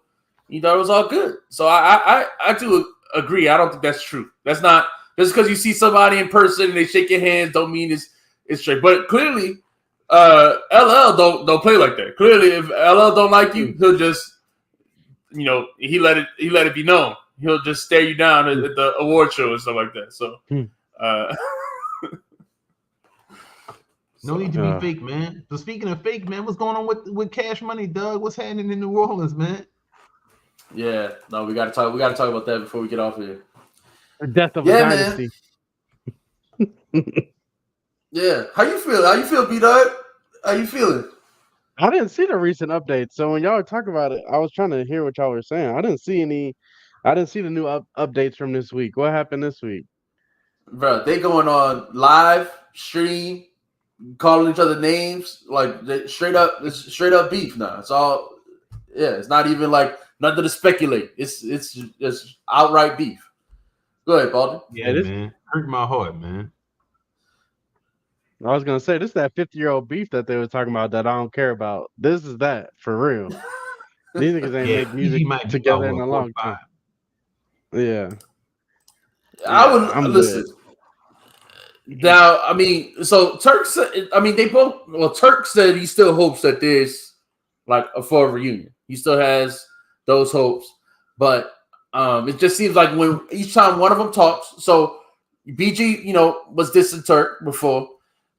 he thought it was all good. So I do agree. I don't think that's true. That's not just because you see somebody in person and they shake your hands don't mean it's straight. But clearly, LL don't play like that. Clearly, if LL don't like you, he'll just he let it be known. He'll just stare you down at the award show and stuff like that. So, no need to be fake, man. So speaking of fake, man, what's going on with Cash Money, Doug? What's happening in New Orleans, man? Yeah, no, we gotta talk about that before we get off here. The death of a dynasty. Yeah, how you feel, B-Dog? How you feeling? I didn't see the recent updates, so when y'all were talking about it, I was trying to hear what y'all were saying. I didn't see the new updates from this week. What happened this week? Bro, they going on live stream, calling each other names, like straight up beef now. It's all, it's not even like nothing to speculate. It's just outright beef. Go ahead, Baldy. Yeah, man, hurt my heart, man. I was gonna say this is that 50-year-old beef that they were talking about that I don't care about. This is that for real. These niggas ain't make music together in a long time. Yeah. I would listen. Good. Now, I mean, so Turk said, Turk said he still hopes that there's like a full reunion. He still has those hopes, but it just seems like when each time one of them talks, so BG, was dissing Turk before.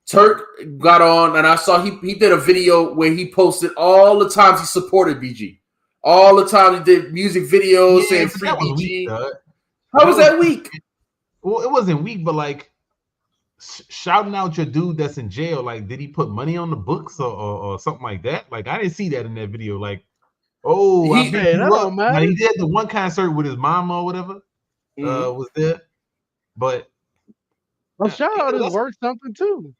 Turk got on, and I saw he did a video where he posted all the times he supported BG. All the time he did music videos saying free BG. Weak, how was that weak? Well, it wasn't weak, but like shouting out your dude that's in jail. Like, did he put money on the books or something like that? Like, I didn't see that in that video. Like, he did the one concert with his mom or whatever was there. But shout out is worth something too.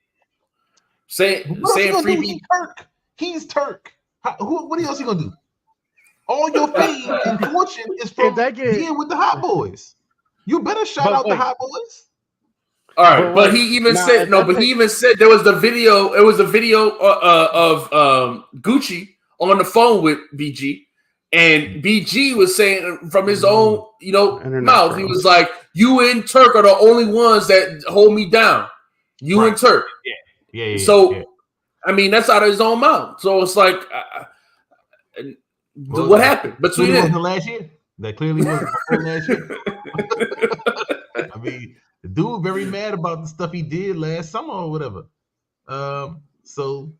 Saying free BG. He's Turk. What else he gonna do? All your fame and fortune is from being with the Hot Boys. You better shout out the Hot Boys. All right, but he even said he even said there was the video. It was a video of Gucci on the phone with BG, and BG was saying from his own mouth, he was like, "You and Turk are the only ones that hold me down. You and Turk." Yeah. So, I mean, that's out of his own mouth. So it's like, what happened between it? Last year? That clearly wasn't last year. I mean, the dude very mad about the stuff he did last summer or whatever. So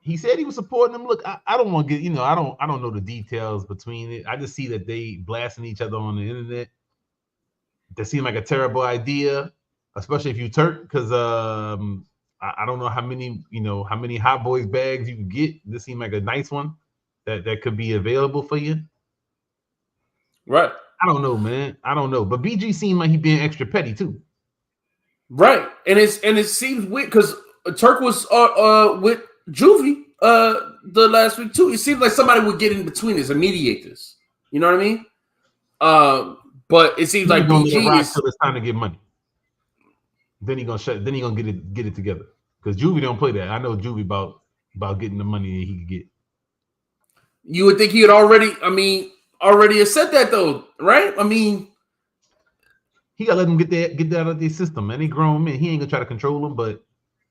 he said he was supporting him. Look, I don't want to get, I don't know the details between it. I just see that they blasting each other on the internet. That seemed like a terrible idea, especially if you Turk, because I don't know how many Hot Boys bags you can get. This seemed like a nice one that could be available for you. Right. I don't know, man. I don't know. But BG seemed like he being extra petty too. Right. And it seems weird because Turk was with Juvie the last week too. It seems like somebody would get in between this and mediate this. You know what I mean? But it seems like BG is till it's time to get money. Then he gonna get it together. Because Juvie don't play that. I know Juvie about getting the money that he could get. You would think he had already said that though, right? I mean, he gotta let them get that out of their system, man. He grown men. He ain't gonna try to control them, but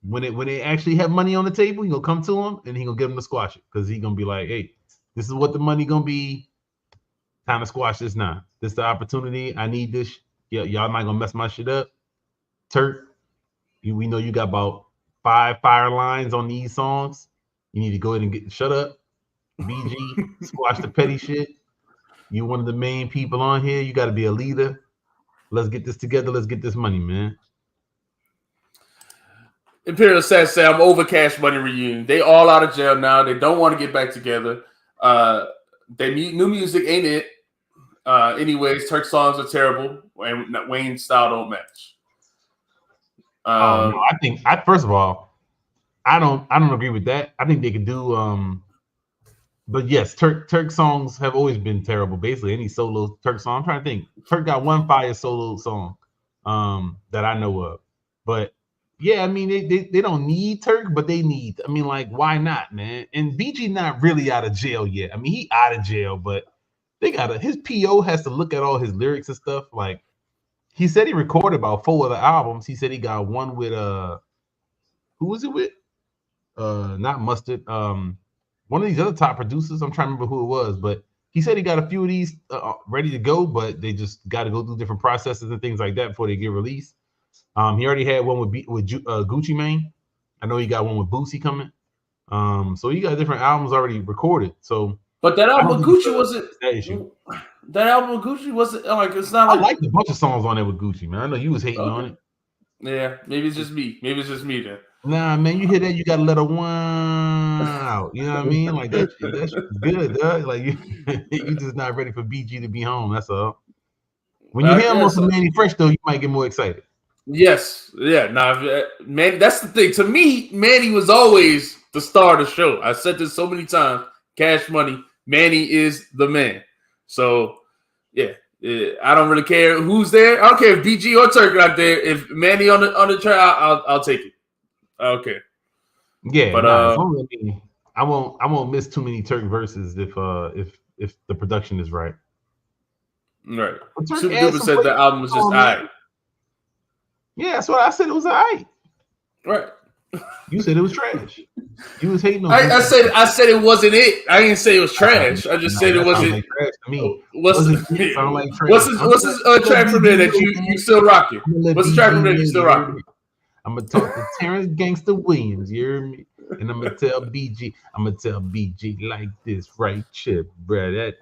when they actually have money on the table, he gonna come to them and he gonna get them to squash it because he gonna be like, hey, this is what the money gonna be. Time to squash this now. This is the opportunity. I need this. Yeah, y'all not gonna mess my shit up. Turk, we know you got about 5 fire lines on these songs. You need to go ahead and shut up. BG, squash the petty shit. You one of the main people on here. You got to be a leader. Let's get this together. Let's get this money, man. Imperial says, say I'm over Cash Money reunion. They all out of jail now. They don't want to get back together. New music ain't it. Anyways, Turk songs are terrible. And Wayne's style don't match. No, first of all, I don't agree with that. I think they could do but yes, Turk songs have always been terrible. Basically, any solo Turk song. I'm trying to think. Turk got one fire solo song that I know of. But yeah, I mean they don't need Turk, but they need. I mean, like, why not, man? And BG not really out of jail yet. I mean, he out of jail, but his PO has to look at all his lyrics and stuff. Like, he said he recorded about 4 other albums. He said he got one with who was it with? Not Mustard. One of these other top producers. I'm trying to remember who it was, but he said he got a few of these ready to go, but they just got to go through different processes and things like that before they get released. He already had one with Gucci Mane. I know he got one with Boosie coming. So he got different albums already recorded. So, but that album with Gucci wasn't that issue. That album with Gucci wasn't like it's not. I liked a bunch of songs on there with Gucci, man. I know you was hating on it. Yeah, maybe it's just me. Then. Nah, man, you hear that? You gotta let a one out. You know what I mean? Like that's good, dog. Like you just not ready for BG to be home. That's all. When you hear him on some Manny Fresh, though, you might get more excited. Yes, yeah. Nah, man, that's the thing. To me, Manny was always the star of the show. I said this so many times. Cash Money, Manny is the man. So yeah. I don't really care who's there. I don't care if BG or Turk are out there. If Manny on the track, I'll take it. Okay. Yeah, but I won't miss too many Turk verses if the production is right. Right. Super Duper said the album was just all right. Yeah, that's what I said. It was all right. Right. You said it was trash. You was hating on. I said it wasn't it. I didn't say it was trash. I just said it wasn't. Like trash to me. What's his track from there that you still rocking? What's the track from there you still rocking? I'm gonna talk to Terrence Gangsta Williams. You hear me? And I'm gonna tell BG like this, right? Chip, bro. That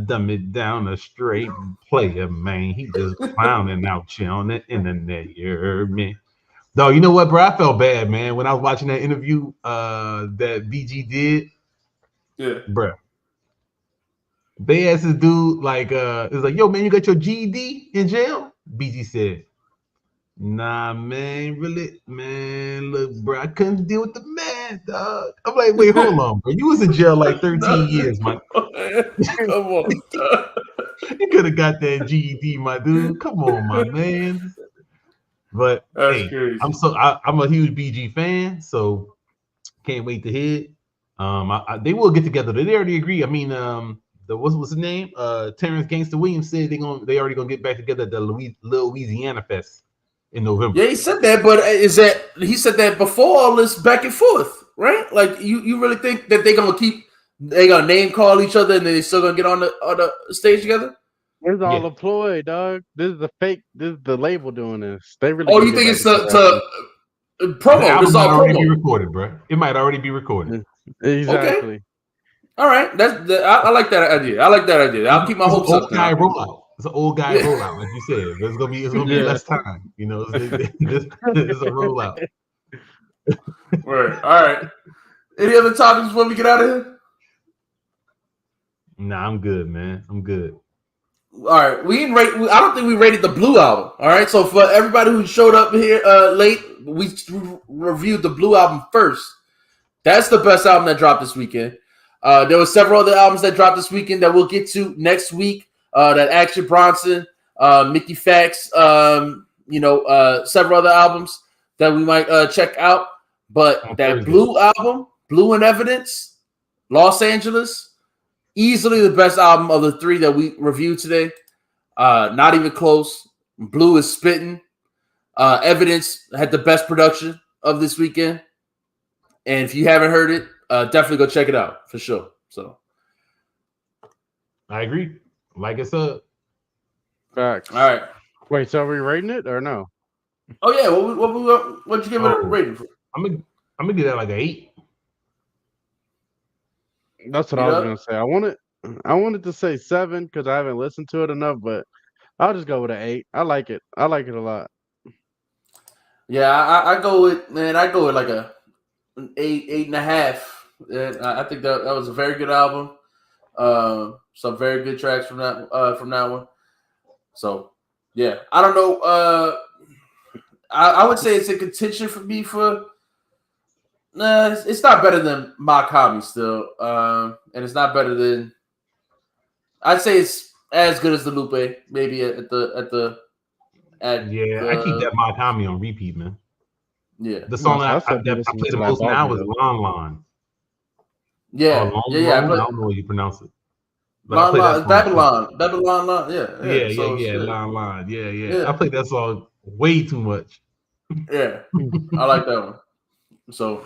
dumb it down a straight player, man. He just clowning out you on the internet. You heard me? No, you know what, bro? I felt bad, man, when I was watching that interview that BG did. Yeah, bro. They asked this dude like, it was like, yo, man, you got your GED in jail? BG said, nah, man, really, man, look, bro, I couldn't deal with the man. man, dog. I'm like, wait, hold on, bro. You was in jail like 13 years, man. Come on. You could have got that GED, my dude. Come on, my man. But That's hey, crazy. I'm a huge BG fan, so can't wait to hear it. They will get together. They already agree. I mean, what's his name? Terrence Gangster Williams said they already gonna get back together at the Louisiana Fest in November. Yeah, he said that, but he said that before all this back and forth, right? Like you really think that they gonna name call each other and then they still gonna get on the stage together? It's all a ploy, dog. This is the fake. This is the label doing this. They really. Oh, you think it's to promo? The album This is all might already promo. be recorded, bro. It might already be recorded. Exactly. Okay. All right, I like that idea. I like that idea. I'll keep my hopes up. It's an old guy rollout, like you said. It's gonna be less time. You know, it's a rollout. Right. All right. Any other topics before we get out of here? Nah, I'm good, man. I'm good. All right, I don't think we rated the Blue album. All right, so for everybody who showed up here late, we reviewed the Blue album first. That's the best album that dropped this weekend. There were several other albums that dropped this weekend that we'll get to next week. That Action Bronson, Mickey Fax, several other albums that we might check out. But that Blue album, Blue in Evidence, Los Angeles. Easily the best album of the three that we reviewed today. Not even close. Blue is spitting. Evidence had the best production of this weekend. And if you haven't heard it, definitely go check it out for sure. So I agree. Like it's up. Facts. All right. Wait, so are we rating it or no? Oh yeah, what'd you give it a rating for? I'm gonna give that like an 8. That's what I was gonna say. I wanted to say 7 because I haven't listened to it enough, but I'll just go with an 8. I like it. I like it a lot. Yeah, I go with like an 8.5. And I think that was a very good album. Some very good tracks from that one. So yeah, I don't know. I would say it's in contention for me for. It's not better than Makami still, and it's not better than. I'd say it's as good as the Lupe, maybe I keep that Makami on repeat, man. Yeah, the song I play the most now is Lon Lon. Yeah, I don't know how you pronounce it. Babylon, yeah, Lon Lon, yeah. I played that song way too much. Yeah, I like that one. So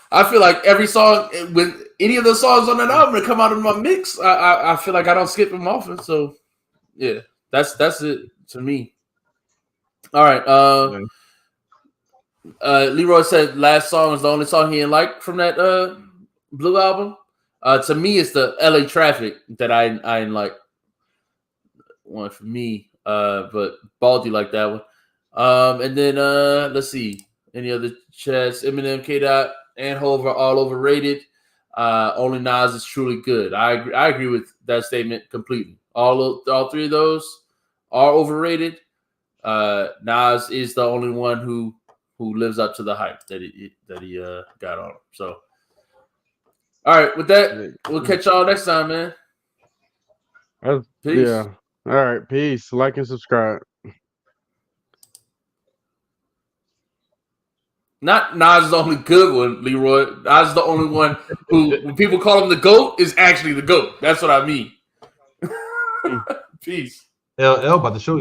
I feel like every song, with any of the songs on that album that come out of my mix, I feel like I don't skip them often. So yeah, that's it to me. All right. Leroy said last song is the only song he didn't like from that Blue album. To me, it's the LA Traffic that I didn't like. One for me, but Baldy liked that one. And then let's see. Any other chats? Eminem, K-Dot, and Hov are all overrated. Only Nas is truly good. I agree with that statement completely. All three of those are overrated. Nas is the only one who lives up to the hype that he got on him. So, all right, with that, we'll catch y'all next time, man. Peace. Yeah. All right. Peace. Like and subscribe. Not Nas is the only good one, Leroy. Nas is the only one who, when people call him the GOAT, is actually the GOAT. That's what I mean. Peace. L about to show you.